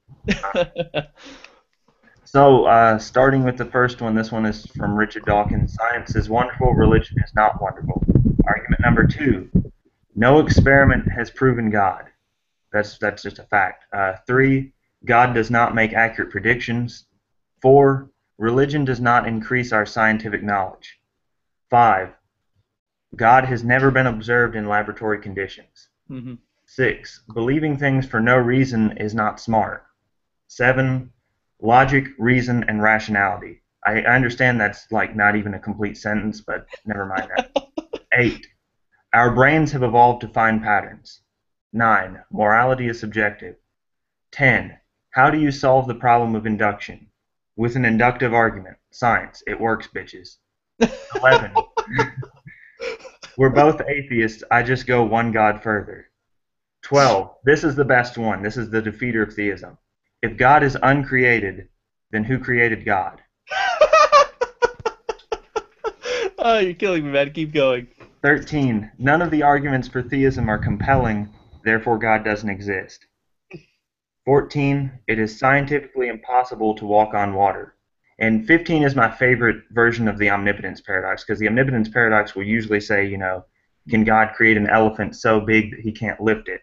Speaker 2: So, starting with the first one, this one is from Richard Dawkins. Science is wonderful, religion is not wonderful. Argument number two: no experiment has proven God. That's just a fact. Three: God does not make accurate predictions. Four: religion does not increase our scientific knowledge. Five: God has never been observed in laboratory conditions.
Speaker 1: Hmm.
Speaker 2: Six: believing things for no reason is not smart. Seven: logic, reason, and rationality. I understand that's like not even a complete sentence, but never mind that. Eight: our brains have evolved to find patterns. Nine: morality is subjective. 10. How do you solve the problem of induction? With an inductive argument. Science. It works, bitches. 11. We're both atheists. I just go one God further. 12. This is the best one. This is the defeater of theism. If God is uncreated, then who created God?
Speaker 1: Oh, you're killing me, man. Keep going.
Speaker 2: 13. None of the arguments for theism are compelling, therefore God doesn't exist. 14. It is scientifically impossible to walk on water. And 15 is my favorite version of the omnipotence paradox because the omnipotence paradox will usually say, can God create an elephant so big that he can't lift it?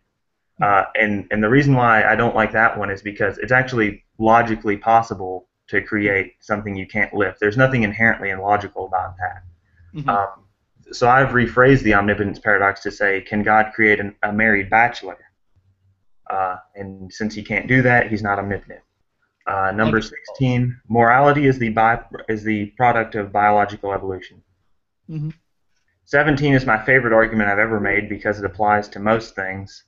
Speaker 2: And the reason why I don't like that one is because it's actually logically possible to create something you can't lift. There's nothing inherently illogical about that.
Speaker 1: Hmm.
Speaker 2: Um, so I've rephrased the omnipotence paradox to say, can God create a married bachelor? And since he can't do that, he's not omnipotent. Number
Speaker 1: Logically false.
Speaker 2: 16, morality is the product of biological evolution.
Speaker 1: Hmm.
Speaker 2: 17 is my favorite argument I've ever made because it applies to most things.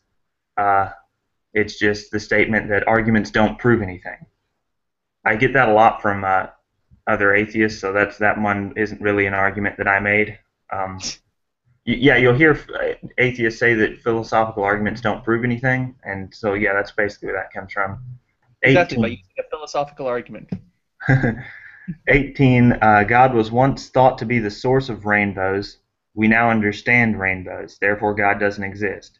Speaker 2: Uh, it's just the statement that arguments don't prove anything. I get that a lot from other atheists, so that one isn't really an argument that I made. Um, yeah, you'll hear atheists say that philosophical arguments don't prove anything, and so yeah, that's basically where that comes from.
Speaker 1: Exactly, by
Speaker 2: 18.
Speaker 1: using a philosophical argument.
Speaker 2: 18. God was once thought to be the source of rainbows. We now understand rainbows. Therefore, God doesn't exist.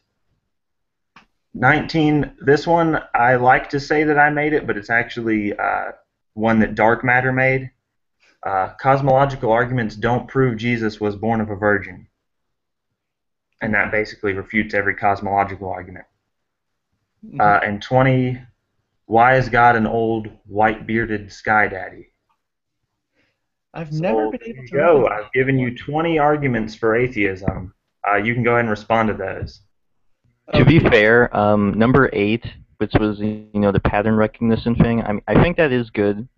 Speaker 2: 19. This one, I like to say that I made it, but it's actually one that dark matter made. Cosmological arguments don't prove Jesus was born of a virgin. And that basically refutes every cosmological argument.
Speaker 1: Hmm.
Speaker 2: And 20. Why is God an old, white bearded sky daddy?
Speaker 1: I've never
Speaker 2: So
Speaker 1: been
Speaker 2: there
Speaker 1: able
Speaker 2: you
Speaker 1: to
Speaker 2: go.
Speaker 1: reconcile
Speaker 2: I've given
Speaker 1: one.
Speaker 2: you 20 arguments for atheism. You can go ahead and respond to those.
Speaker 3: To be
Speaker 1: Okay.
Speaker 3: fair, number 8, which was the pattern recognition thing, I think that is good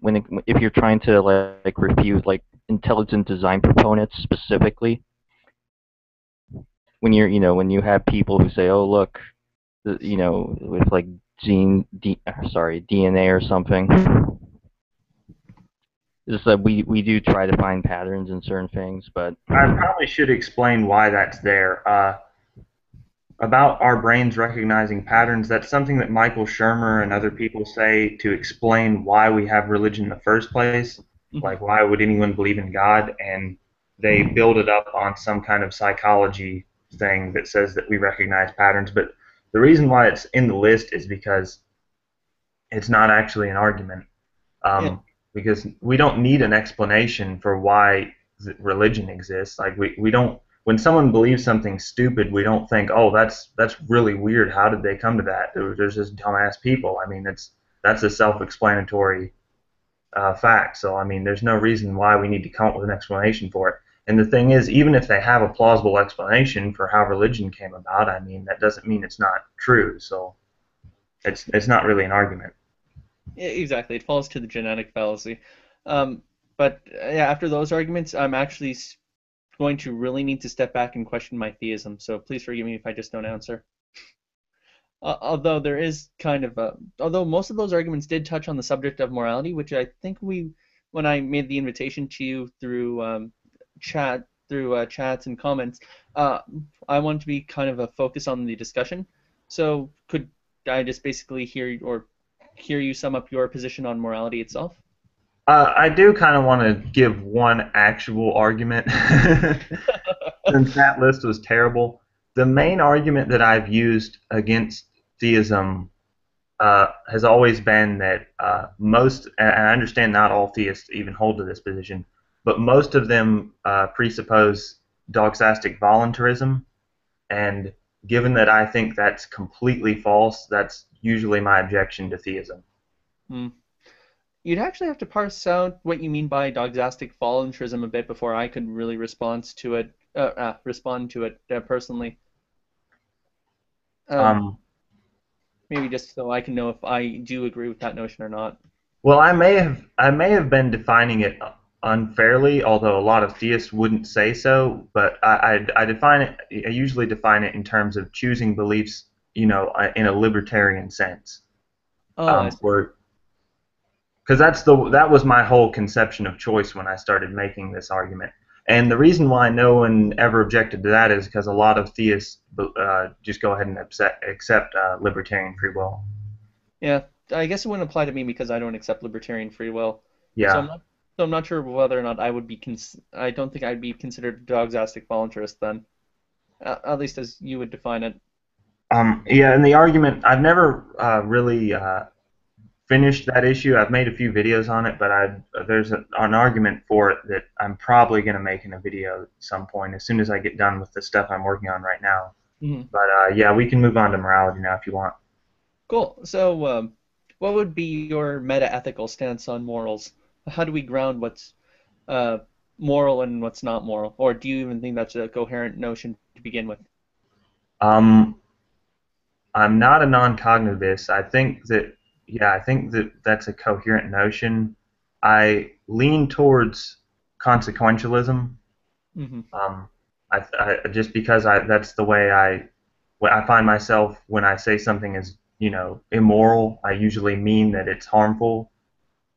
Speaker 3: if you're trying to like refute like intelligent design proponents specifically. When you have people who say, oh look, with like DNA or something. Just that we do try to find patterns in certain things, but
Speaker 2: I probably should explain why that's there. About our brains recognizing patterns, that's something that Michael Shermer and other people say to explain why we have religion in the first place.
Speaker 1: Hmm.
Speaker 2: Like, why would anyone believe in God? And they build it up on some kind of psychology thing that says that we recognize patterns. But the reason why it's in the list is because it's not actually an argument.
Speaker 1: Yeah.
Speaker 2: Because we don't need an explanation for why religion exists. Like we don't. When someone believes something stupid, we don't think, oh, that's really weird. How did they come to that? There's just dumbass people. I mean, that's a self-explanatory fact. So I mean, there's no reason why we need to come up with an explanation for it. And the thing is, even if they have a plausible explanation for how religion came about, I mean, that doesn't mean it's not true. So it's not really an argument.
Speaker 1: Yeah, exactly. It falls to the genetic fallacy. Um, but yeah, after those arguments, I'm actually going to really need to step back and question my theism. So please forgive me if I just don't answer. Although there is kind of a, although most of those arguments did touch on the subject of morality, which I think when I made the invitation to you through chats and comments, uh, I wanted to be kind of a focus on the discussion. So could I just basically hear you sum up your position on morality itself?
Speaker 2: I do kind of want to give one actual argument, since that list was terrible. The main argument that I've used against theism has always been that and I understand not all theists even hold to this position, but most of them presuppose doxastic voluntarism, and given that I think that's completely false, that's usually my objection to theism.
Speaker 1: Hmm. You'd actually have to parse out what you mean by doxastic voluntarism a bit before I could really respond to it personally. Um,
Speaker 2: Um,
Speaker 1: Maybe just so I can know if I do agree with that notion or not.
Speaker 2: well, I may have been defining it unfairly, although a lot of theists wouldn't say so. But I define it. I usually define it in terms of choosing beliefs, in a libertarian sense.
Speaker 1: Oh, I see.
Speaker 2: Where because that was my whole conception of choice when I started making this argument. And the reason why no one ever objected to that is because a lot of theists just go ahead and accept libertarian free will.
Speaker 1: Yeah, I guess it wouldn't apply to me because I don't accept libertarian free will. So
Speaker 2: Yeah.
Speaker 1: I'm not sure whether or not I would be I don't think I'd be considered a doxastic voluntarist then, at least as you would define it.
Speaker 2: Yeah, and the argument I've never really finished that issue. I've made a few videos on it, but there's an argument for it that I'm probably going to make in a video at some point as soon as I get done with the stuff I'm working on right now.
Speaker 1: Mhm.
Speaker 2: But yeah, we can move on to morality now if you want.
Speaker 1: Cool. So, what would be your meta-ethical stance on morals? How do we ground what's uh, moral and what's not moral? Or do you even think that's a coherent notion to begin with?
Speaker 2: Um, I'm not a non-cognitivist. I think that that's a coherent notion. I lean towards consequentialism.
Speaker 1: Hmm.
Speaker 2: Um, just because that's the way when I find myself when I say something is immoral, I usually mean that it's harmful,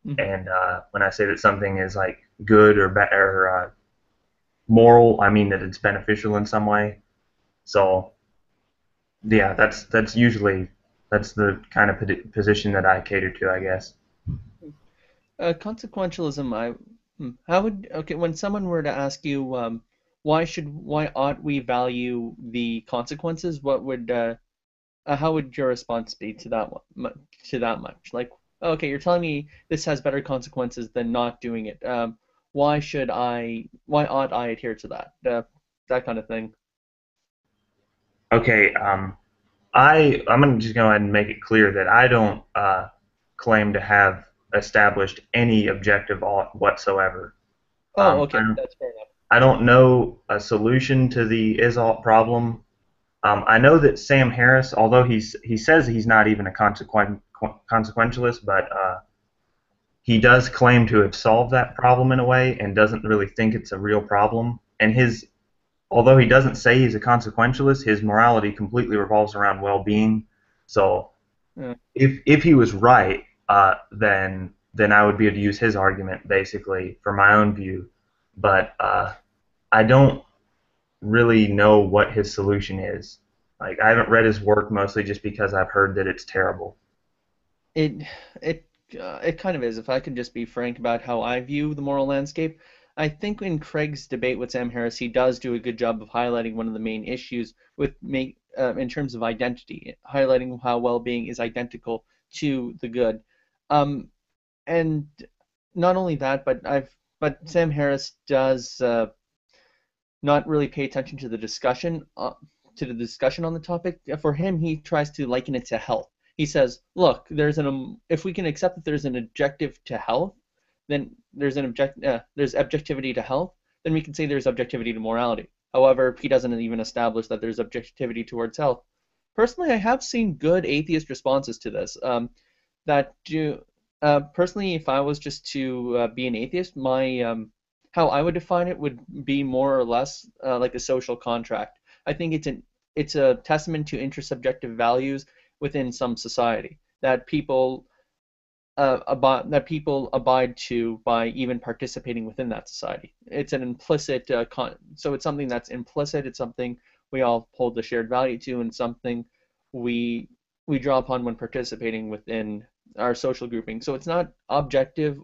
Speaker 1: Hmm.
Speaker 2: and when I say that something is like good or moral, I mean that it's beneficial in some way. So yeah, that's the kind of position that I cater to, I guess.
Speaker 1: Consequentialism, how would, okay, when someone were to ask you, why ought we value the consequences, how would your response be to that to that much? Like, okay, you're telling me this has better consequences than not doing it. Why ought I adhere to that? That kind of thing.
Speaker 2: Okay, I'm gonna just go ahead and make it clear that I don't claim to have established any objective ought whatsoever.
Speaker 1: Oh,
Speaker 2: I
Speaker 1: okay,
Speaker 2: don't
Speaker 1: that's fair enough.
Speaker 2: I don't know a solution to the is ought problem. I know that Sam Harris, although he says he's not even a consequentialist, but he does claim to have solved that problem in a way and doesn't really think it's a real problem. And although he doesn't say he's a consequentialist, his morality completely revolves around well-being. So
Speaker 1: Yeah.
Speaker 2: if he was right, then I would be able to use his argument basically for my own view. But I don't really know what his solution is. Like I haven't read his work mostly just because I've heard that it's terrible.
Speaker 1: It it kind of is. If I could just be frank about how I view the moral landscape, I think in Craig's debate with Sam Harris, he does do a good job of highlighting one of the main issues in terms of identity, highlighting how well-being is identical to the good. Um, and not only that, but Sam Harris does not really pay attention to the discussion on the topic. For him, he tries to liken it to health. He says, "Look, if we can accept that there's an objective to health, then there's objectivity to health. Then we can say there's objectivity to morality. However, he doesn't even establish that there's objectivity towards health. Personally, I have seen good atheist responses to this. That do Personally, if I was just to be an atheist, how I would define it would be more or less like a social contract. I think it's a testament to intersubjective values within some society that people abide to by even participating within that society. It's an implicit so it's something that's implicit. It's something we all hold the shared value to, and something we we draw upon when participating within our social grouping. So it's not objective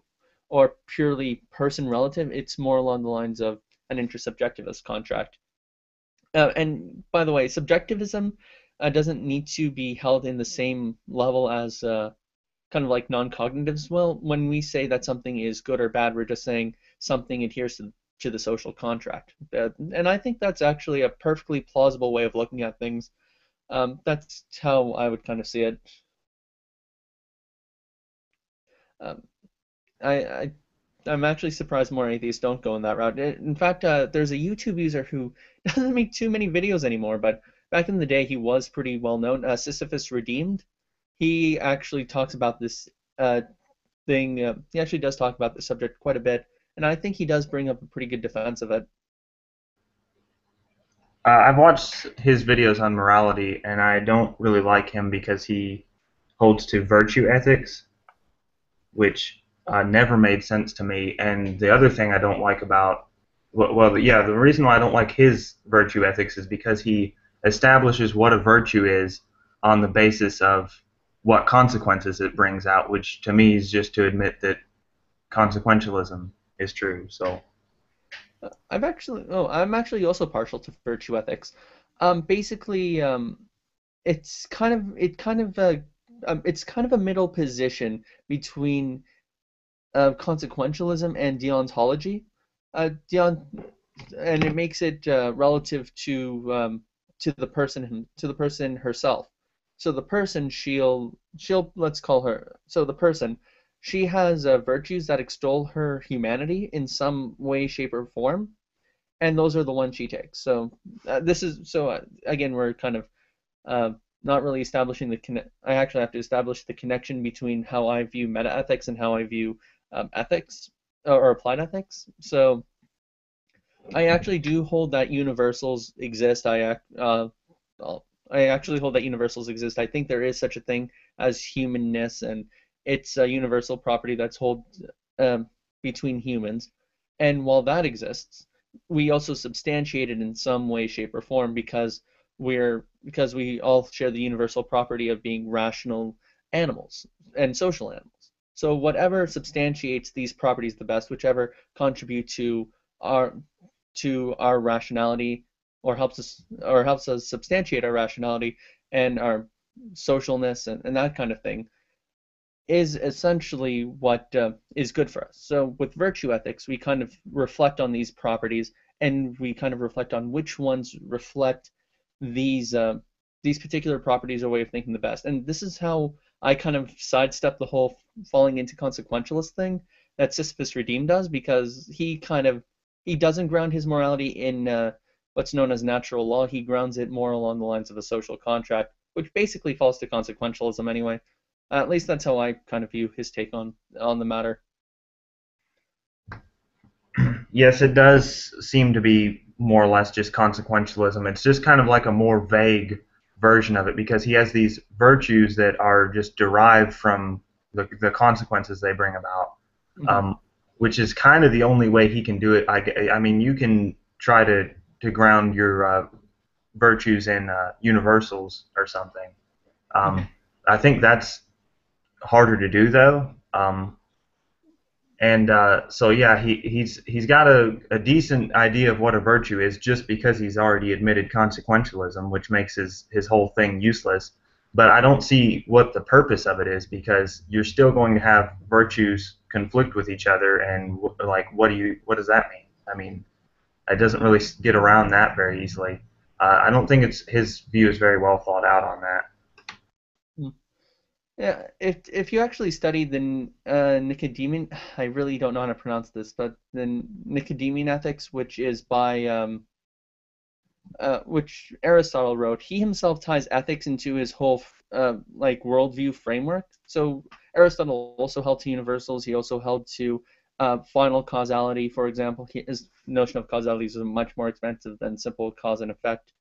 Speaker 1: or purely person relative. It's more along the lines of an intersubjectivist contract. And by the way, subjectivism doesn't need to be held in the same level as kind of like non-cognitives. Well, when we say that something is good or bad, we're just saying something adheres to the social contract. And I think that's actually a perfectly plausible way of looking at things. That's how I would kind of see it. Um, I I'm actually surprised more atheists don't go in that route. In fact, there's a YouTube user who doesn't make too many videos anymore, but back in the day he was pretty well known. Sisyphus Redeemed. He actually talks about this thing. He actually does talk about the subject quite a bit, and I think he does bring up a pretty good defense of it.
Speaker 2: I've watched his videos on morality, and I don't really like him because he holds to virtue ethics, which never made sense to me. And the other thing I don't like about, yeah, the reason why I don't like his virtue ethics is because he establishes what a virtue is on the basis of what consequences it brings out, which to me is just to admit that consequentialism is true. So,
Speaker 1: I'm actually also partial to virtue ethics. Basically, it's kind of a middle position between consequentialism and deontology. Deont and it makes it relative to the to the person herself. So the person she'll let's call her so the person she has virtues that extol her humanity in some way, shape, or form, and those are the ones she takes. So this is so again we're kind of uh, not really establishing the I actually have to establish the connection between how I view meta ethics and how I view ethics or applied ethics. So I actually do hold that universals exist. Well, I actually hold that universals exist. I think there is such a thing as humanness, and it's a universal property that's held um, between humans. And while that exists, we also substantiate it in some way, shape, or form because we all share the universal property of being rational animals and social animals. So whatever substantiates these properties the best, whichever contribute our to our rationality or helps us substantiate our rationality and our socialness and that kind of thing is essentially what is good for us. So with virtue ethics, we kind of reflect on these properties and we kind of reflect on which ones reflect these uh, these particular properties or way of thinking the best. And this is how I kind of sidestep the whole falling into consequentialist thing that Sisyphus Redeemed does because he doesn't ground his morality in what's known as natural law. He grounds it more along the lines of a social contract, which basically falls to consequentialism anyway. At least that's how I kind of view his take on the matter.
Speaker 2: yes, it does seem to be more or less just consequentialism. It's just kind of like a more vague version of it because he has these virtues that are just derived from the consequences they bring about,
Speaker 1: Hmm.
Speaker 2: um, which is kind of the only way he can do it. I mean, you can try to ground your virtues in universals or something.
Speaker 1: Hmm.
Speaker 2: Um, I think that's harder to do though. And so yeah, he's got a decent idea of what a virtue is just because he's already admitted consequentialism, which makes his whole thing useless. But I don't see what the purpose of it is because you're still going to have virtues conflict with each other, and like what does that mean? I mean, it doesn't really get around that very easily. I don't think it's his view is very well thought out on that.
Speaker 1: Yeah, if you actually study the Nicodemean, I really don't know how to pronounce this, but the Nicodemean ethics, which is by which Aristotle wrote, he himself ties ethics into his whole like worldview framework. So Aristotle also held to universals. He also held to Final causality, for example, his notion of causality is much more expensive than simple cause and effect.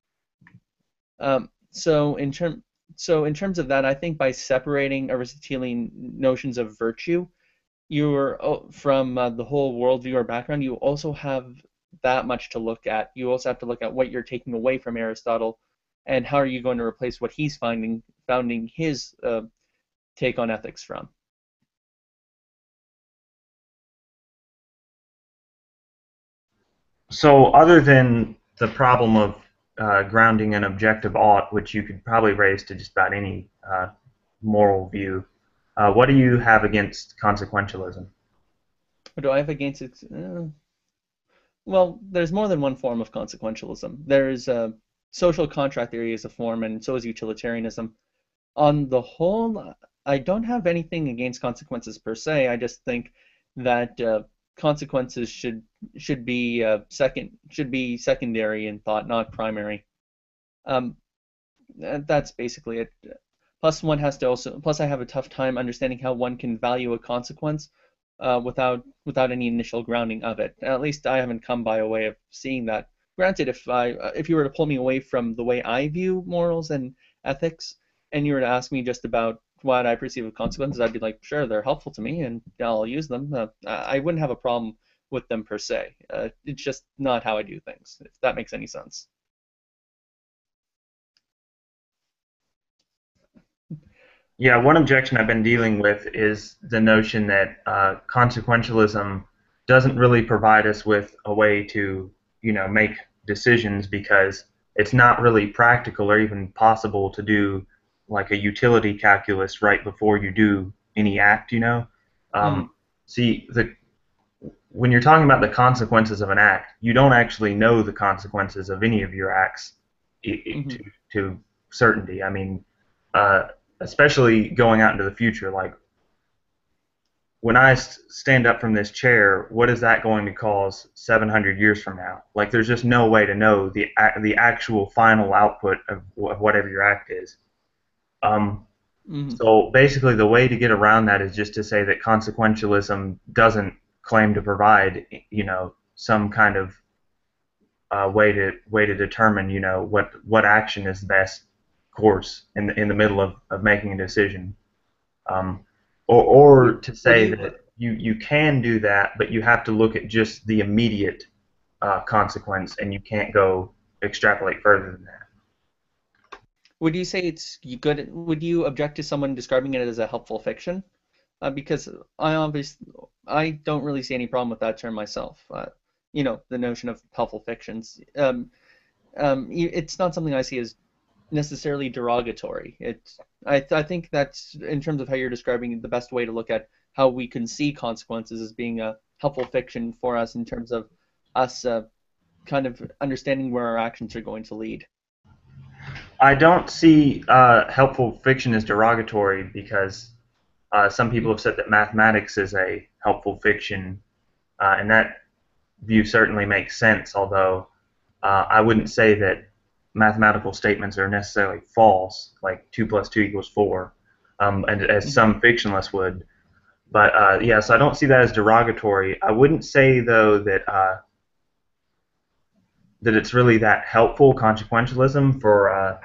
Speaker 1: So in terms of that, I think by separating Aristotelian notions of virtue, you're from the whole worldview or background, you also have that much to look at. You also have to look at what you're taking away from Aristotle, and how are you going to replace what he's founding his take on ethics from.
Speaker 2: So, other than the problem of grounding an objective ought, which you could probably raise to just about any moral view, what do you have against consequentialism?
Speaker 1: What do I have against it? Well, there's more than one form of consequentialism. There's social contract theory as a form, and so is utilitarianism. On the whole, I don't have anything against consequences per se. I just think that consequences should be secondary in thought, not primary. Um, that's basically it. Plus I have a tough time understanding how one can value a consequence without any initial grounding of it. At least I haven't come by a way of seeing that. Granted, if you were to pull me away from the way I view morals and ethics, and you were to ask me just about what I perceive of consequences, I'd be like, sure, they're helpful to me, and I'll use them. I wouldn't have a problem with them per se. It's just not how I do things, if that makes any sense.
Speaker 2: Yeah, one objection I've been dealing with is the notion that consequentialism doesn't really provide us with a way to, make decisions because it's not really practical or even possible to do like a utility calculus right before you do any act.
Speaker 1: Mm,
Speaker 2: See, when you're talking about the consequences of an act, you don't actually know the consequences of any of your acts
Speaker 1: hmm
Speaker 2: to certainty. I mean, uh, especially going out into the future, like when I stand up from this chair, what is that going to cause 700 years from now? Like, there's just no way to know the actual final output of whatever your act is. Um,
Speaker 1: hmm
Speaker 2: so basically, the way to get around that is just to say that consequentialism doesn't claim to provide, some kind of way to determine, what action is the best course in the middle of making a decision. Um, or
Speaker 1: Would
Speaker 2: to
Speaker 1: would
Speaker 2: say
Speaker 1: you
Speaker 2: that you can do that, but you have to look at just the immediate consequence, and you can't go extrapolate further than that.
Speaker 1: would you say it's good? Would you object to someone describing it as a helpful fiction? Because I don't really see any problem with that term myself. The notion of helpful fictions. It's not something I see as necessarily derogatory. I think that's in terms of how you're describing the best way to look at how we can see consequences as being a helpful fiction for us in terms of us kind of understanding where our actions are going to lead.
Speaker 2: I don't see helpful fiction as derogatory because some people have said that mathematics is a helpful fiction, and that view certainly makes sense, although I wouldn't say that mathematical statements are necessarily false, like 2 plus 2 equals 4, and as
Speaker 1: Mhm.
Speaker 2: some fictionalists would. But yeah, so I don't see that as derogatory. I wouldn't say though that it's really that helpful consequentialism for.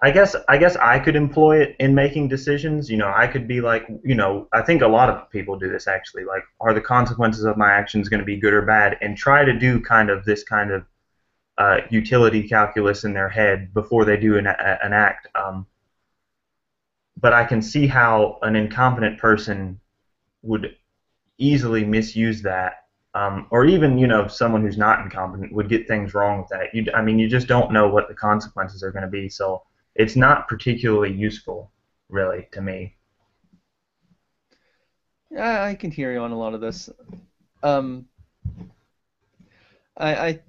Speaker 2: I guess I could employ it in making decisions. I could be like, I think a lot of people do this actually. Like, are the consequences of my actions going to be good or bad? And try to do kind of this kind of utility calculus in their head before they do an act. But I can see how an incompetent person would easily misuse that, or even someone who's not incompetent would get things wrong with that. I mean, you just don't know what the consequences are going to be, so it's not particularly useful, really, to me.
Speaker 1: Yeah, I can hear you on a lot of this. Um, I, I,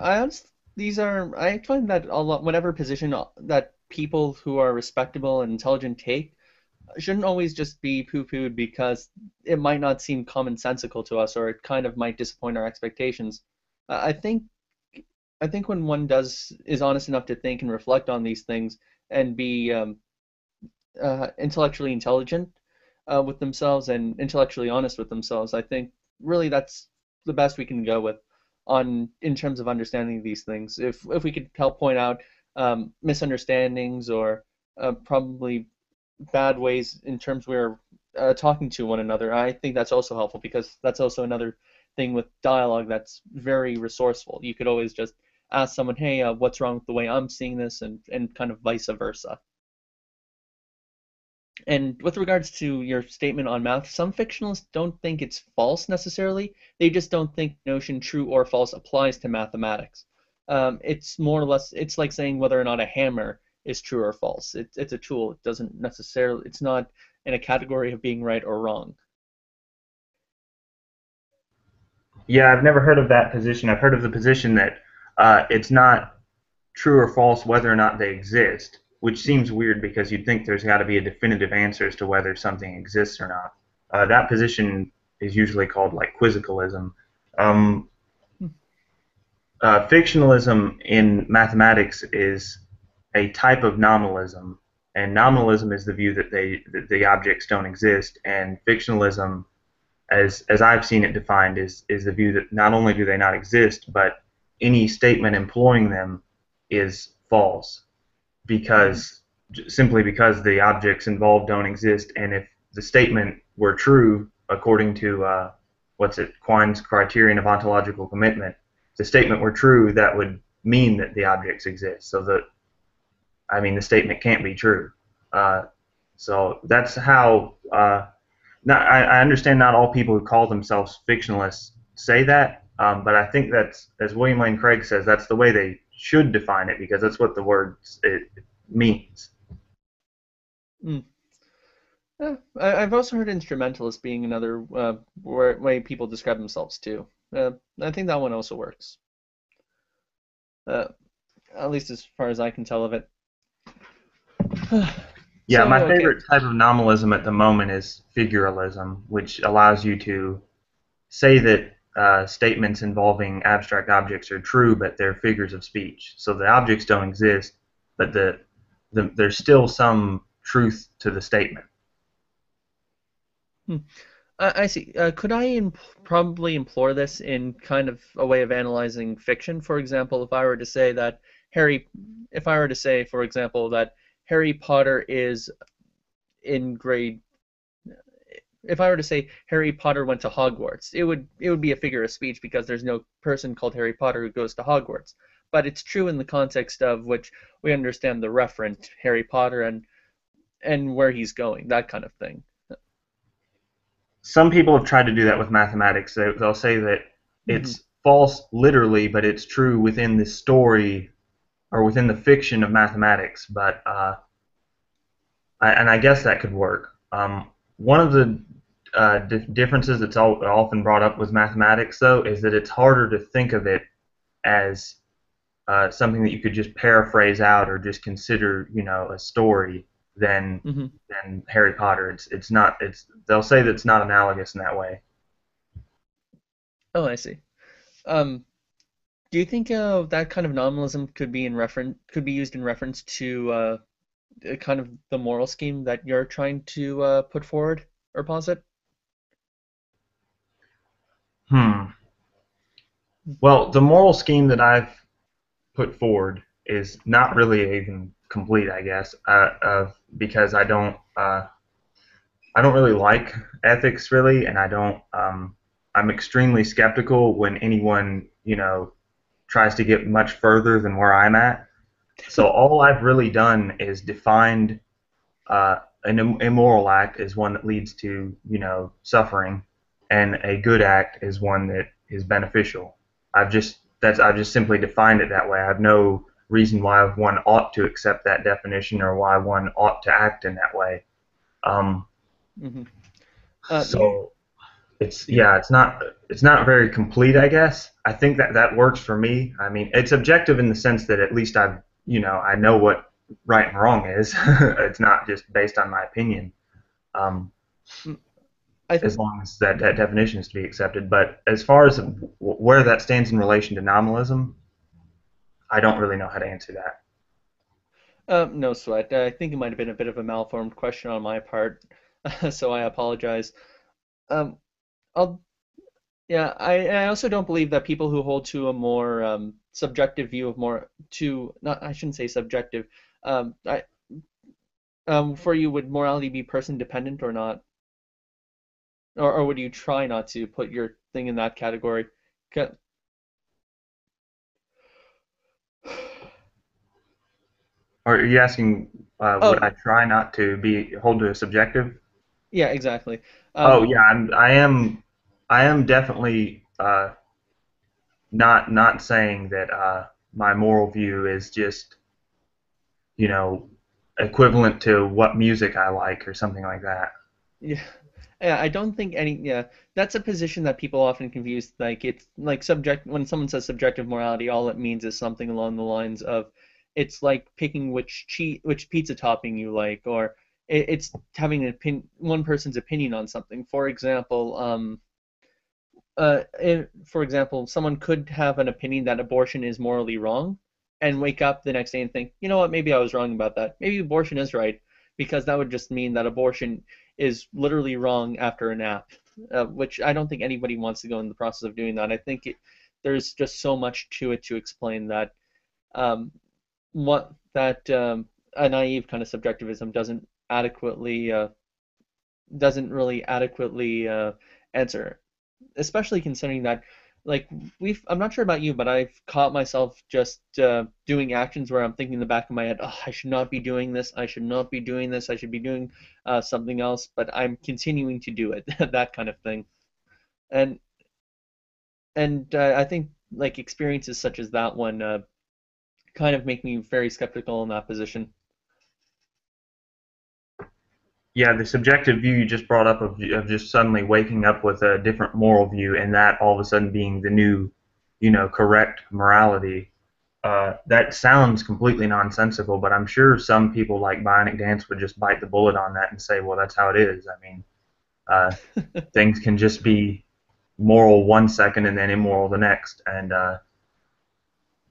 Speaker 1: I find that a lot, whatever position that people who are respectable and intelligent take shouldn't always just be poo-pooed because it might not seem commonsensical to us or it kind of might disappoint our expectations. I think when one is honest enough to think and reflect on these things and be intellectually intelligent with themselves and intellectually honest with themselves, I think really that's the best we can go with on in terms of understanding these things. If we could help point out misunderstandings or probably bad ways in terms we're talking to one another, I think that's also helpful because that's also another thing with dialogue that's very resourceful. You could always just ask someone, hey, what's wrong with the way I'm seeing this, and kind of vice versa. And with regards to your statement on math, some fictionalists don't think it's false necessarily. They just don't think the notion true or false applies to mathematics. It's more or less, it's like saying whether or not a hammer is true or false. It's a tool. It doesn't necessarily, it's not in a category of being right or wrong.
Speaker 2: Yeah, I've never heard of that position. I've heard of the position that it's not true or false whether or not they exist, which seems weird because you'd think there's got to be a definitive answer as to whether something exists or not. That position is usually called like quizicalism. Um, Fictionalism in mathematics is a type of nominalism, and nominalism is the view that the objects don't exist, and fictionalism, as I've seen it defined, is the view that not only do they not exist, but any statement employing them is false
Speaker 1: Mm-hmm.
Speaker 2: because simply because the objects involved don't exist, and if the statement were true according to what's it Quine's criterion of ontological commitment, if the statement were true, that would mean that the objects exist. So that I mean the statement can't be true. Uh, so that's how. Not, I understand not all people who call themselves fictionalists say that, but I think that's, as William Lane Craig says, that's the way they should define it because that's what the word it means.
Speaker 1: Mm. I've also heard instrumentalist being another way people describe themselves too. I think that one also works, uh, at least as far as I can tell of it.
Speaker 2: Yeah,
Speaker 1: So,
Speaker 2: my
Speaker 1: okay.
Speaker 2: favorite type of nominalism at the moment is figuralism, which allows you to say that statements involving abstract objects are true, but they're figures of speech. So the objects don't exist, but there's still some truth to the statement.
Speaker 1: Hmm. I see. Could I probably implore this in kind of a way of analyzing fiction? For example, if I were to say that Harry, if I were to say, for example, that Harry Potter is in grade, if I were to say Harry Potter went to Hogwarts, it would be a figure of speech because there's no person called Harry Potter who goes to Hogwarts. But it's true in the context of which we understand the referent Harry Potter and where he's going, that kind of thing.
Speaker 2: Some people have tried to do that with mathematics. They'll say that
Speaker 1: Hmm.
Speaker 2: it's false literally, but it's true within the story or within the fiction of mathematics. But and I guess that could work. One of the differences that's often brought up with mathematics, though, is that it's harder to think of it as something that you could just paraphrase out or just consider, a story than
Speaker 1: Hmm.
Speaker 2: than Harry Potter. It's not. They'll say that it's not analogous in that way.
Speaker 1: Oh, I see. Um, Do you think that kind of nominalism could be used in reference to kind of the moral scheme that you're trying to put forward or posit?
Speaker 2: Hmm. Well, the moral scheme that I've put forward is not really even complete, I guess, because I don't really like ethics really, and I don't. I'm extremely skeptical when anyone tries to get much further than where I'm at. So all I've really done is defined an immoral act is one that leads to suffering, and a good act is one that is beneficial. I've just simply defined it that way. I have no reason why one ought to accept that definition or why one ought to act in that way. Um,
Speaker 1: Hmm. You
Speaker 2: so it's not very complete, I guess. I think that that works for me. I mean, it's objective in the sense that at least I know what right and wrong is. It's not just based on my opinion. Um,
Speaker 1: mm, I
Speaker 2: as
Speaker 1: think
Speaker 2: long as that definition is to be accepted. But as far as where that stands in relation to nominalism, I don't really know how to answer that.
Speaker 1: no sweat. I think it might have been a bit of a malformed question on my part, so I apologize. Um, I'll Yeah, I also don't believe that people who hold to a more subjective view of more to not I shouldn't say subjective. I For you, would morality be person dependent or not, or would you try not to put your thing in that category? 'Ca-
Speaker 2: Or are you asking, would
Speaker 1: Oh
Speaker 2: I try not to be hold to a subjective?
Speaker 1: yeah, exactly.
Speaker 2: Oh
Speaker 1: Um,
Speaker 2: yeah, I am definitely not saying that my moral view is just you know equivalent to what music I like or something like that.
Speaker 1: Yeah, yeah. I don't think any. Yeah, that's a position that people often confuse. Like it's like subject when someone says subjective morality, all it means is something along the lines of, it's like picking which pizza topping you like, or it's having one person's opinion on something. For example, someone could have an opinion that abortion is morally wrong, and wake up the next day and think, you know what, maybe I was wrong about that. Maybe abortion is right, because that would just mean that abortion is literally wrong after a nap, which I don't think anybody wants to go in the process of doing that. I think there's just so much to it to explain that um, what that a naive kind of subjectivism doesn't really adequately answer, especially considering that, like, I'm not sure about you, but I've caught myself just doing actions where I'm thinking in the back of my head, oh, I should not be doing this, I should not be doing this, I should be doing something else, but I'm continuing to do it, that kind of thing. And and I think like experiences such as that one kind of make me very skeptical in that position.
Speaker 2: Yeah, the subjective view you just brought up of just suddenly waking up with a different moral view and that all of a sudden being the new, correct morality. That sounds completely nonsensical, but I'm sure some people like Bionic Dance would just bite the bullet on that and say, well, that's how it is. I mean, uh, things can just be moral one second and then immoral the next. And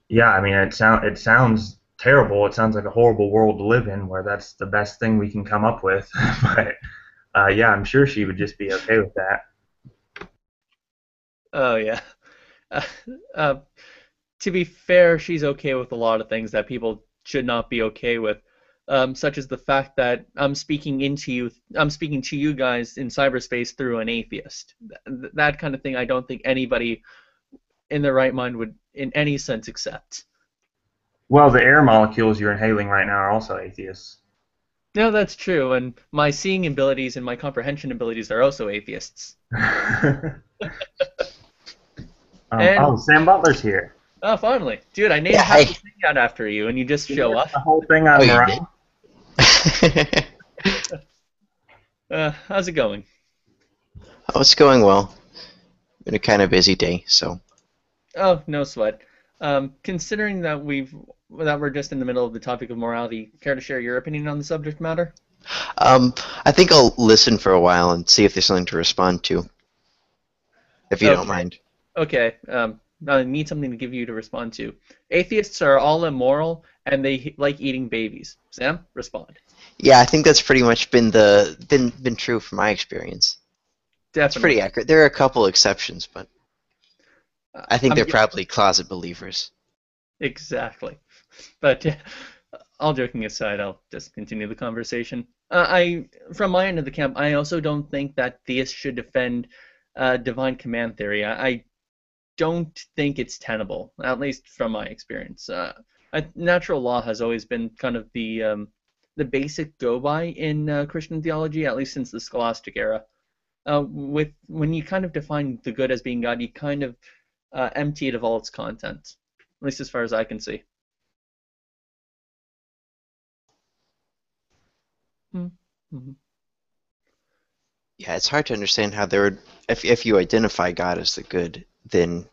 Speaker 2: yeah, I mean, it sounds terrible. It sounds like a horrible world to live in where that's the best thing we can come up with. But yeah, I'm sure she would just be okay with that.
Speaker 1: Oh yeah. uh, uh, to be fair, she's okay with a lot of things that people should not be okay with, such as the fact that I'm speaking to you guys in cyberspace through an atheist. That kind of thing, I don't think anybody in their right mind would, in any sense, accept.
Speaker 2: Well, the air molecules you're inhaling right now are also atheists.
Speaker 1: No, that's true, and my seeing abilities and my comprehension abilities are also atheists.
Speaker 2: Oh,
Speaker 1: And
Speaker 2: Sam Butler's here.
Speaker 1: oh, finally, dude, I
Speaker 4: Yeah,
Speaker 1: named half
Speaker 4: hi.
Speaker 1: the thing out after you, and you just
Speaker 2: Did you
Speaker 1: show
Speaker 2: listen
Speaker 1: up.
Speaker 2: to the whole thing
Speaker 4: Oh,
Speaker 2: on
Speaker 4: you
Speaker 2: morale?
Speaker 4: did?
Speaker 1: How's it going?
Speaker 4: Oh, it's going well. Been a kind of busy day, so.
Speaker 1: Oh, no sweat. Considering that we're just in the middle of the topic of morality, care to share your opinion on the subject matter?
Speaker 4: Um, I think I'll listen for a while and see if there's something to respond to, if you don't
Speaker 1: Okay,
Speaker 4: mind.
Speaker 1: okay. I need something to give you to respond to. Atheists are all immoral and they like eating babies. Sam, respond.
Speaker 4: Yeah, I think that's pretty much been true from my experience. It's pretty
Speaker 1: Definitely.
Speaker 4: accurate. There are a couple exceptions, but I think
Speaker 1: I'm
Speaker 4: they're probably closet believers.
Speaker 1: exactly. But all joking aside, I'll just continue the conversation. From my end of the camp, I also don't think that theists should defend divine command theory. I don't think it's tenable, at least from my experience. Natural law has always been kind of the basic go by in Christian theology, at least since the Scholastic era. With when you kind of define the good as being God, you kind of empty it of all its content, at least as far as I can see. Mm-hmm.
Speaker 4: Yeah, it's hard to understand how there would, if you identify God as the good, then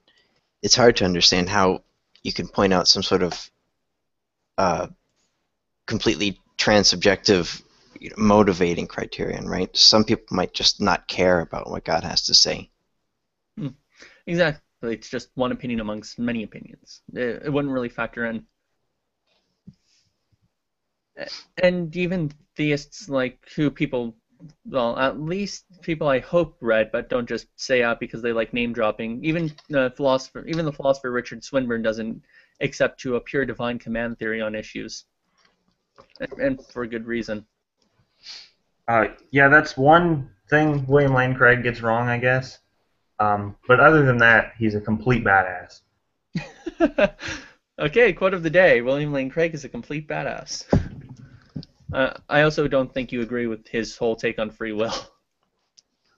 Speaker 4: it's hard to understand how you can point out some sort of uh, completely transsubjective motivating criterion, right? Some people might just not care about what God has to say.
Speaker 1: Exactly. It's just one opinion amongst many opinions. It wouldn't really factor in. And even theists like who people well, at least people I hope read, but don't just say out because they like name dropping. Even the philosopher Richard Swinburne doesn't accept to a pure divine command theory on issues, and for good reason.
Speaker 2: Yeah, that's one thing William Lane Craig gets wrong, I guess. But other than that, he's a complete badass.
Speaker 1: Okay, quote of the day: William Lane Craig is a complete badass. I also don't think you agree with his whole take on free will.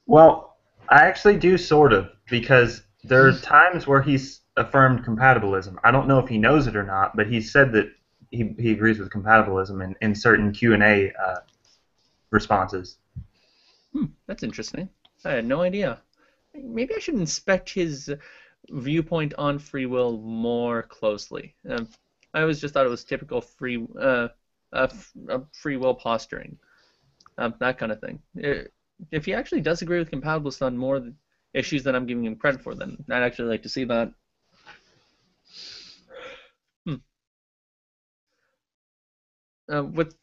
Speaker 2: Well, I actually do sort of, because there are times where he's affirmed compatibilism. I don't know if he knows it or not, but he said that he agrees with compatibilism in certain Q&A responses.
Speaker 1: That's interesting. I had no idea. Maybe I should inspect his viewpoint on free will more closely. I always just thought it was typical free will posturing, that kind of thing. If he actually does agree with compatibilists on more issues than I'm giving him credit for, then I'd actually like to see that. Hmm. With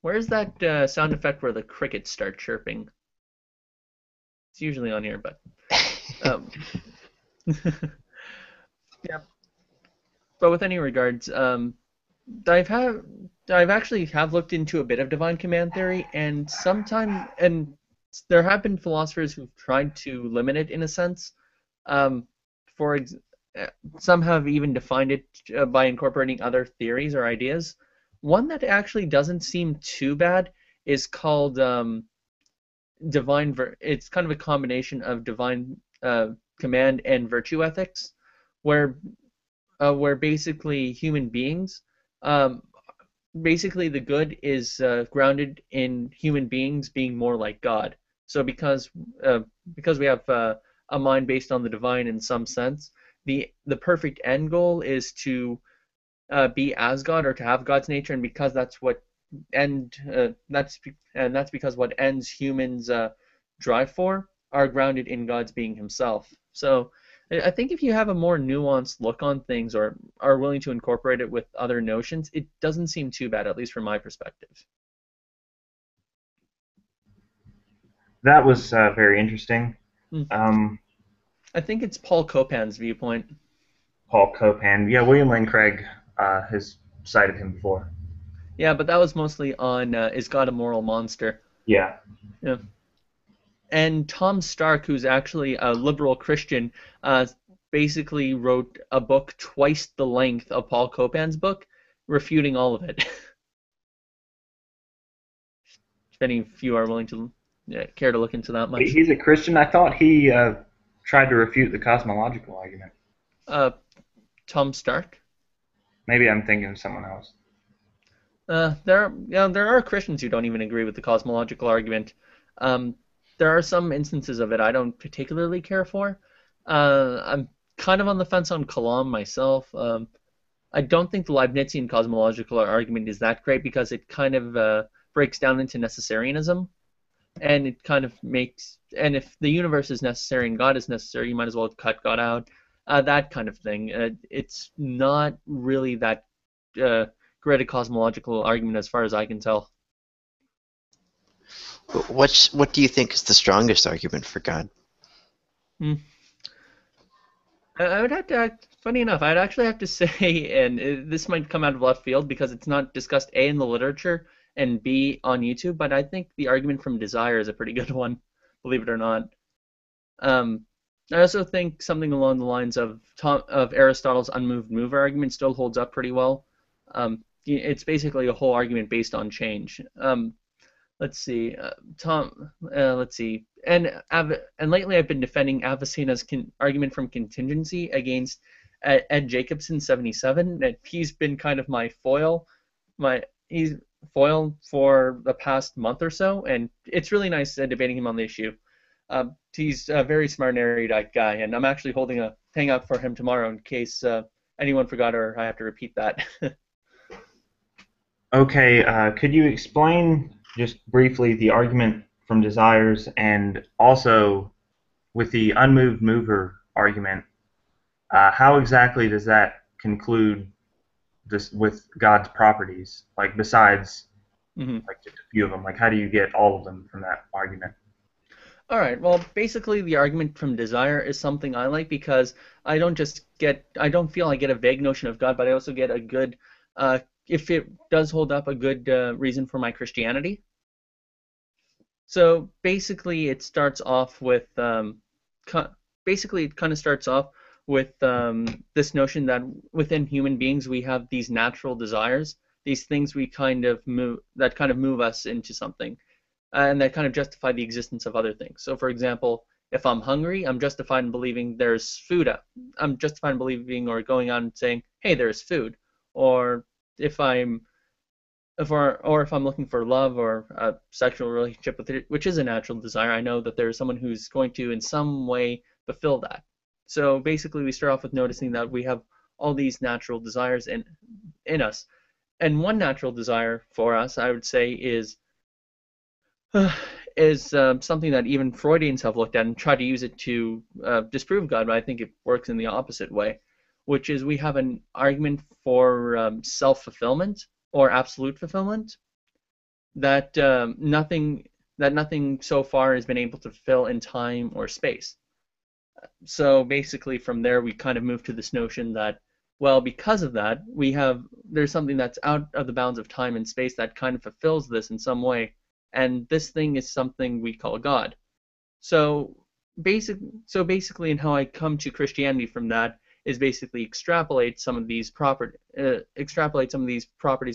Speaker 1: Where's that sound effect where the crickets start chirping? It's usually on here, but um, yeah. But with any regards, I've had I've actually have looked into a bit of divine command theory, and there have been philosophers who've tried to limit it in a sense. Um, for ex- some have even defined it by incorporating other theories or ideas. One that actually doesn't seem too bad is called it's kind of a combination of divine command and virtue ethics, where basically human beings, um, basically the good is grounded in human beings being more like God. So uh, because we have a mind based on the divine in some sense, the perfect end goal is to be as God or to have God's nature, and because that's what end that's because what ends humans drive for are grounded in God's being Himself. So I think if you have a more nuanced look on things or are willing to incorporate it with other notions, it doesn't seem too bad, at least from my perspective.
Speaker 2: That was very interesting.
Speaker 1: Hmm.
Speaker 2: Um,
Speaker 1: I think it's Paul Copan's viewpoint.
Speaker 2: Paul Copan. Yeah, William Lane Craig has cited him before.
Speaker 1: Yeah, but that was mostly on Is God a Moral Monster?
Speaker 2: Yeah.
Speaker 1: Yeah. And Tom Stark, who's actually a liberal Christian, uh, basically wrote a book twice the length of Paul Copan's book, refuting all of it. If any of you are willing to care to look into that much.
Speaker 2: He's a Christian. I thought he tried to refute the cosmological argument.
Speaker 1: Uh, Tom Stark.
Speaker 2: Maybe I'm thinking of someone else.
Speaker 1: There are Christians who don't even agree with the cosmological argument. Um, there are some instances of it I don't particularly care for. I'm kind of on the fence on Kalam myself. I don't think the Leibnizian cosmological argument is that great because it kind of breaks down into necessarianism, and it kind of and if the universe is necessary and God is necessary, you might as well cut God out. That kind of thing. It's not really that uh, great a cosmological argument as far as I can tell.
Speaker 4: What do you think is the strongest argument for God?
Speaker 1: Hmm. I would have to, funny enough, I'd actually have to say, and this might come out of left field because it's not discussed A in the literature and B on YouTube, but I think the argument from Desire is a pretty good one, believe it or not. Um, I also think something along the lines of Aristotle's unmoved mover argument still holds up pretty well. It's basically a whole argument based on change. Let's see, let's see, and lately I've been defending Avicenna's argument from contingency against Ed Jacobson 77. And he's been kind of he's foil for the past month or so, and it's really nice debating him on the issue. He's a very smart and erudite guy, and I'm actually holding a hangout for him tomorrow in case anyone forgot or I have to repeat that.
Speaker 2: Okay, could you explain just briefly the argument from Desires and also with the unmoved mover argument, how exactly does that conclude this with God's properties? Like besides
Speaker 1: Hmm.
Speaker 2: like just a few of them. Like, how do you get all of them from that argument?
Speaker 1: All right. Well, basically, the argument from desire is something I like because I don't feel I get a vague notion of God, but I also get a good, uh, if it does hold up, a good reason for my Christianity. So basically, it starts off with, basically, it kind of starts off with this notion that within human beings we have these natural desires, these things we kind of move that kind of move us into something and that kind of justify the existence of other things. So, for example, if I'm hungry, I'm justified in believing there's food. I'm justified in believing or going on and saying, "Hey, there's food." Or if I'm if I'm looking for love or a sexual relationship with it, which is a natural desire, I know that there's someone who's going to in some way fulfill that. So basically, we start off with noticing that we have all these natural desires in us, and one natural desire for us, I would say, is something that even Freudians have looked at and tried to use it to disprove God, but I think it works in the opposite way, which is we have an argument for self-fulfillment or absolute fulfillment that nothing so far has been able to fulfill in time or space. So basically, from there, we kind of move to this notion that, well, because of that, there's something that's out of the bounds of time and space that kind of fulfills this in some way, and this thing is something we call God. So basically, in how I come to Christianity from that is basically extrapolate some of these properties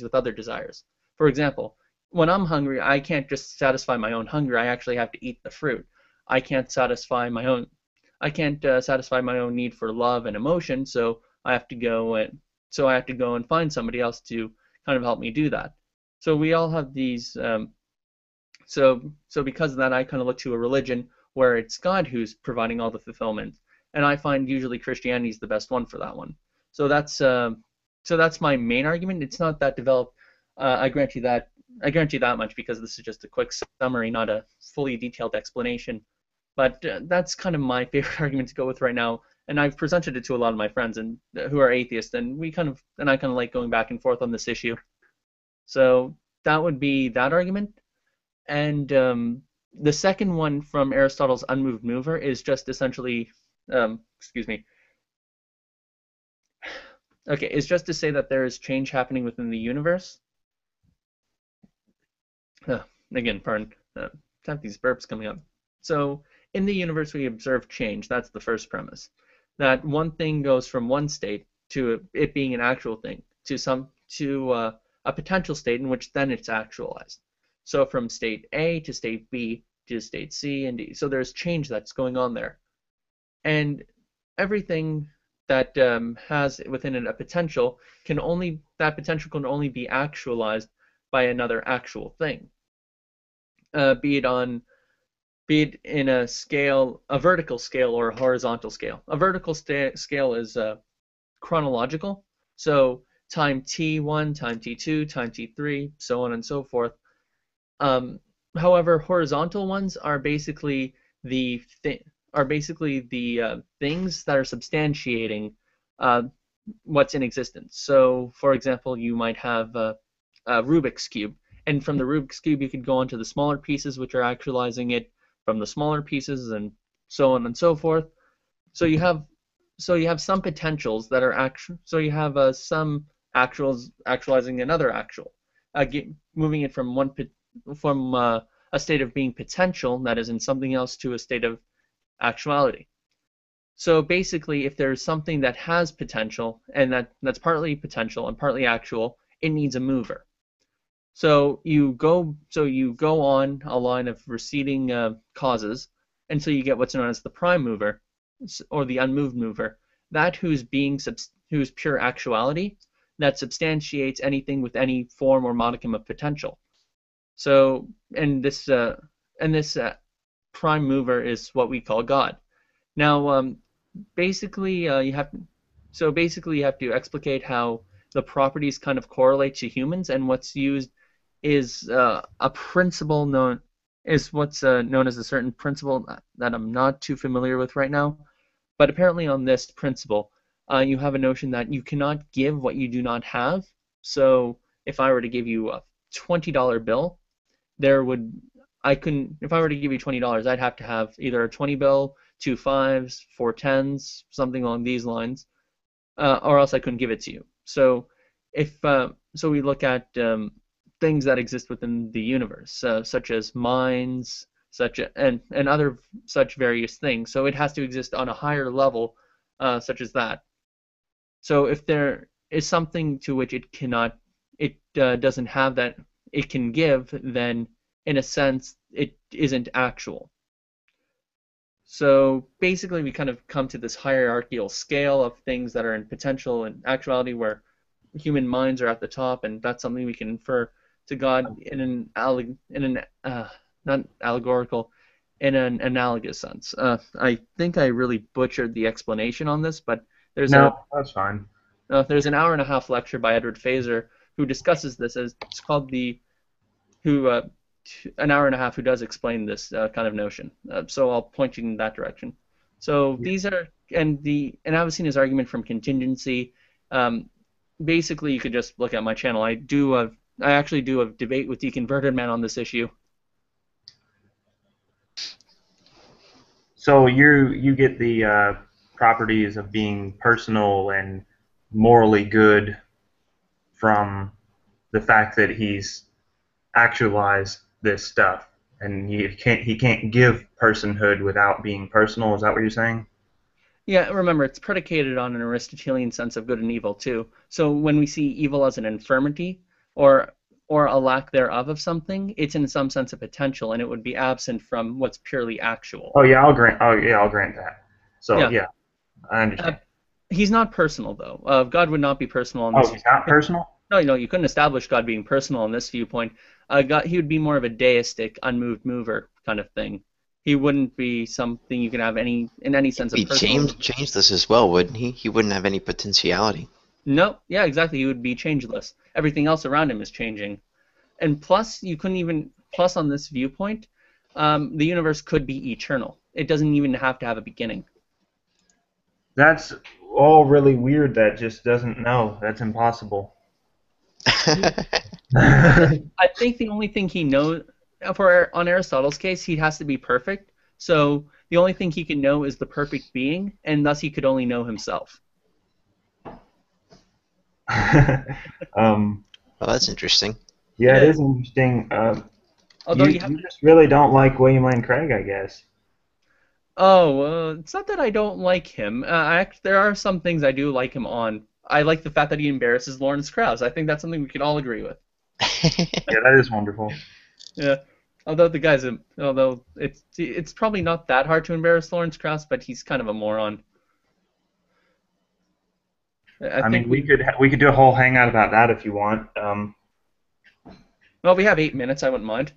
Speaker 1: with other desires. For example, when I'm hungry, I can't just satisfy my own hunger. I actually have to eat the fruit. I can't satisfy my own I can't satisfy my own need for love and emotion, so I have to go and find somebody else to kind of help me do that. So we all have these so because of that, I kind of look to a religion where it's God who's providing all the fulfillment, and I find usually Christianity is the best one for that one. So that's my main argument. It's not that developed. I grant you that. I grant you that much because this is just a quick summary, not a fully detailed explanation. But that's kind of my favorite argument to go with right now, and I've presented it to a lot of my friends and who are atheists, and I kind of like going back and forth on this issue. So that would be that argument. And the second one from Aristotle's unmoved mover is just essentially, excuse me, okay, is just to say that there is change happening within the universe. Uh, Again, pardon, have these burps coming up. So in the universe, we observe change. That's the first premise. That one thing goes from one state to it being an actual thing to a potential state in which then it's actualized. So from state A to state B to state C and D. So there's change that's going on there. And everything that has within it a potential that potential can only be actualized by another actual thing, be it in a vertical scale or a horizontal scale. A vertical scale is chronological, so time t1, time t2, time t3, so on and so forth. However, horizontal ones are basically the things that are substantiating uh, what's in existence. So, for example, you might have a Rubik's cube, and from the Rubik's cube, you could go on to the smaller pieces, which are actualizing it from the smaller pieces, and so on and so forth. So you have some potentials that are actual. So you have some actuals actualizing another actual, moving it from a state of being potential that is in something else to a state of actuality. So basically, if there's something that has potential and that's partly potential and partly actual, it needs a mover. So you go on a line of receding causes until you get what's known as the prime mover, or the unmoved mover, that whose pure actuality that substantiates anything with any form or modicum of potential. So and this prime mover is what we call God. Now, basically, you have to explicate how the properties kind of correlate to humans, and what's used is a principle known as a certain principle that I'm not too familiar with right now. But apparently, on this principle, you have a notion that you cannot give what you do not have. So, if I were to give you $20 bill, there would I couldn't if I were to give you $20, I'd have to have either a 20 bill, two fives, four tens, something along these lines, or else I couldn't give it to you. So if so, we look at things that exist within the universe, such as minds, and other such various things. So it has to exist on a higher level, such as that. So if there is something to which it doesn't have that it can give, then in a sense it isn't actual. So basically, we kind of come to this hierarchical scale of things that are in potential and actuality, where human minds are at the top, and that's something we can infer to God in not allegorical, in an analogous sense. I think I really butchered the explanation on this, but there's a
Speaker 2: No, that's fine.
Speaker 1: there's an hour and a half lecture by Edward Fazer who discusses this. As it's called the who an hour and a half who does explain this kind of notion. So I'll point you in that direction. So these are and I was seeing his argument from contingency. Basically, you could just look at my channel. I actually do a debate with Deconverted Man on this issue.
Speaker 2: So you get the properties of being personal and morally good from the fact that he's actualized this stuff, and he can't give personhood without being personal. Is that what you're saying?
Speaker 1: Yeah, remember, it's predicated on an Aristotelian sense of good and evil too. So when we see evil as an infirmity or a lack thereof of something, it's in some sense a potential, and it would be absent from what's purely actual.
Speaker 2: Oh yeah, I'll grant. Oh yeah, I'll grant that. So
Speaker 1: Yeah.
Speaker 2: yeah, I understand.
Speaker 1: He's not personal though. God would not be personal on
Speaker 2: Oh,
Speaker 1: this.
Speaker 2: he's not personal?
Speaker 1: No, you couldn't establish God being personal on this viewpoint. He would be more of a deistic, unmoved mover kind of thing. He wouldn't be something you can have in any sense of
Speaker 4: He
Speaker 1: personal.
Speaker 4: change this as well, wouldn't he? He wouldn't have any potentiality.
Speaker 1: No, yeah, exactly. He would be changeless. Everything else around him is changing. And plus, you couldn't even plus on this viewpoint, the universe could be eternal. It doesn't even have to have a beginning.
Speaker 2: That's all really weird. That just doesn't know. That's impossible.
Speaker 1: I think the only thing he knows on Aristotle's case, he has to be perfect. So the only thing he can know is the perfect being, and thus he could only know himself.
Speaker 4: Well, that's interesting.
Speaker 2: Yeah, it is interesting.
Speaker 1: Although
Speaker 2: you just really don't like William Lane Craig, I guess.
Speaker 1: Oh, it's not that I don't like him. There are some things I do like him on. I like the fact that he embarrasses Lawrence Krauss. I think that's something we can all agree with.
Speaker 2: Yeah, that is wonderful.
Speaker 1: Yeah. Although it's probably not that hard to embarrass Lawrence Krauss, but he's kind of a moron.
Speaker 2: I mean, we could do a whole hangout about that if you want.
Speaker 1: Well, we have 8 minutes. I wouldn't mind.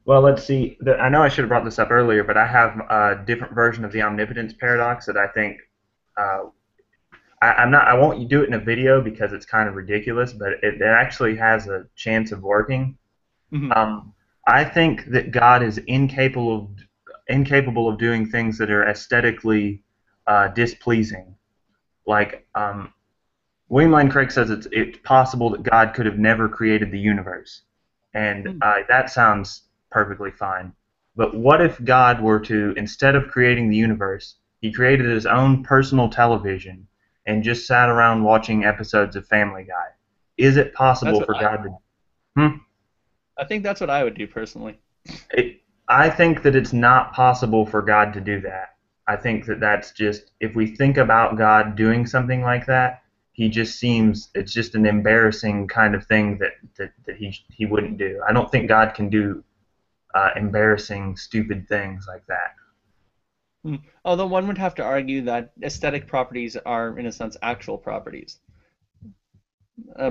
Speaker 2: Well, let's see. I know I should have brought this up earlier, but I have a different version of the omnipotence paradox that I think I won't do it in a video because it's kind of ridiculous, but it actually has a chance of working.
Speaker 1: Mm-hmm.
Speaker 2: I think that God is incapable of doing things that are aesthetically displeasing. Like William Lane Craig says it's possible that God could have never created the universe, and that sounds perfectly fine. But what if God were to, instead of creating the universe, he created his own personal television and just sat around watching episodes of Family Guy? Is it possible for God to...
Speaker 1: I think that's what I would do personally.
Speaker 2: I think that it's not possible for God to do that. I think that that's just, if we think about God doing something like that, it's just an embarrassing kind of thing that he wouldn't do. I don't think God can do embarrassing, stupid things like that.
Speaker 1: Although one would have to argue that aesthetic properties are, in a sense, actual properties.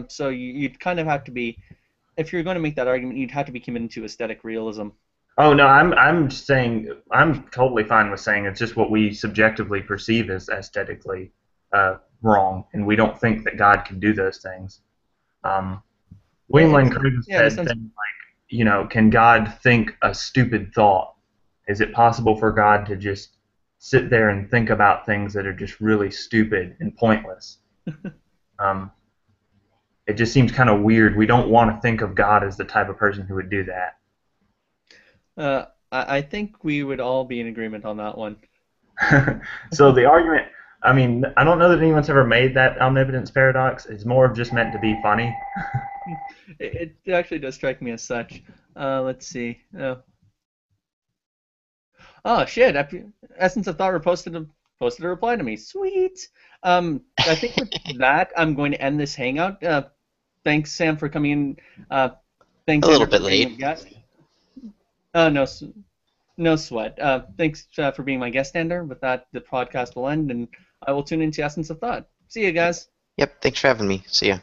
Speaker 1: So you'd kind of have to be, if you're going to make that argument, you'd have to be committed to aesthetic realism.
Speaker 2: Oh no, I'm saying I'm totally fine with saying it's just what we subjectively perceive as aesthetically wrong, and we don't think that God can do those things. William Lane Craig said things like, can God think a stupid thought? Is it possible for God to just sit there and think about things that are just really stupid and pointless? it just seems kind of weird. We don't want to think of God as the type of person who would do that.
Speaker 1: I think we would all be in agreement on that one.
Speaker 2: So the argument, I mean, I don't know that anyone's ever made that omnipotence paradox. It's more of just meant to be funny.
Speaker 1: It actually does strike me as such. Let's see. Oh shit! Essence of Thought posted a reply to me. Sweet. I think with that, I'm going to end this hangout. Thanks, Sam, for coming in. Thanks,
Speaker 4: A little
Speaker 1: Andrew,
Speaker 4: bit
Speaker 1: for being
Speaker 4: late.
Speaker 1: a guest. No, no sweat. Thanks for being my guest, Andrew. With that, the podcast will end, and I will tune into Essence of Thought. See you guys.
Speaker 4: Yep, thanks for having me. See ya.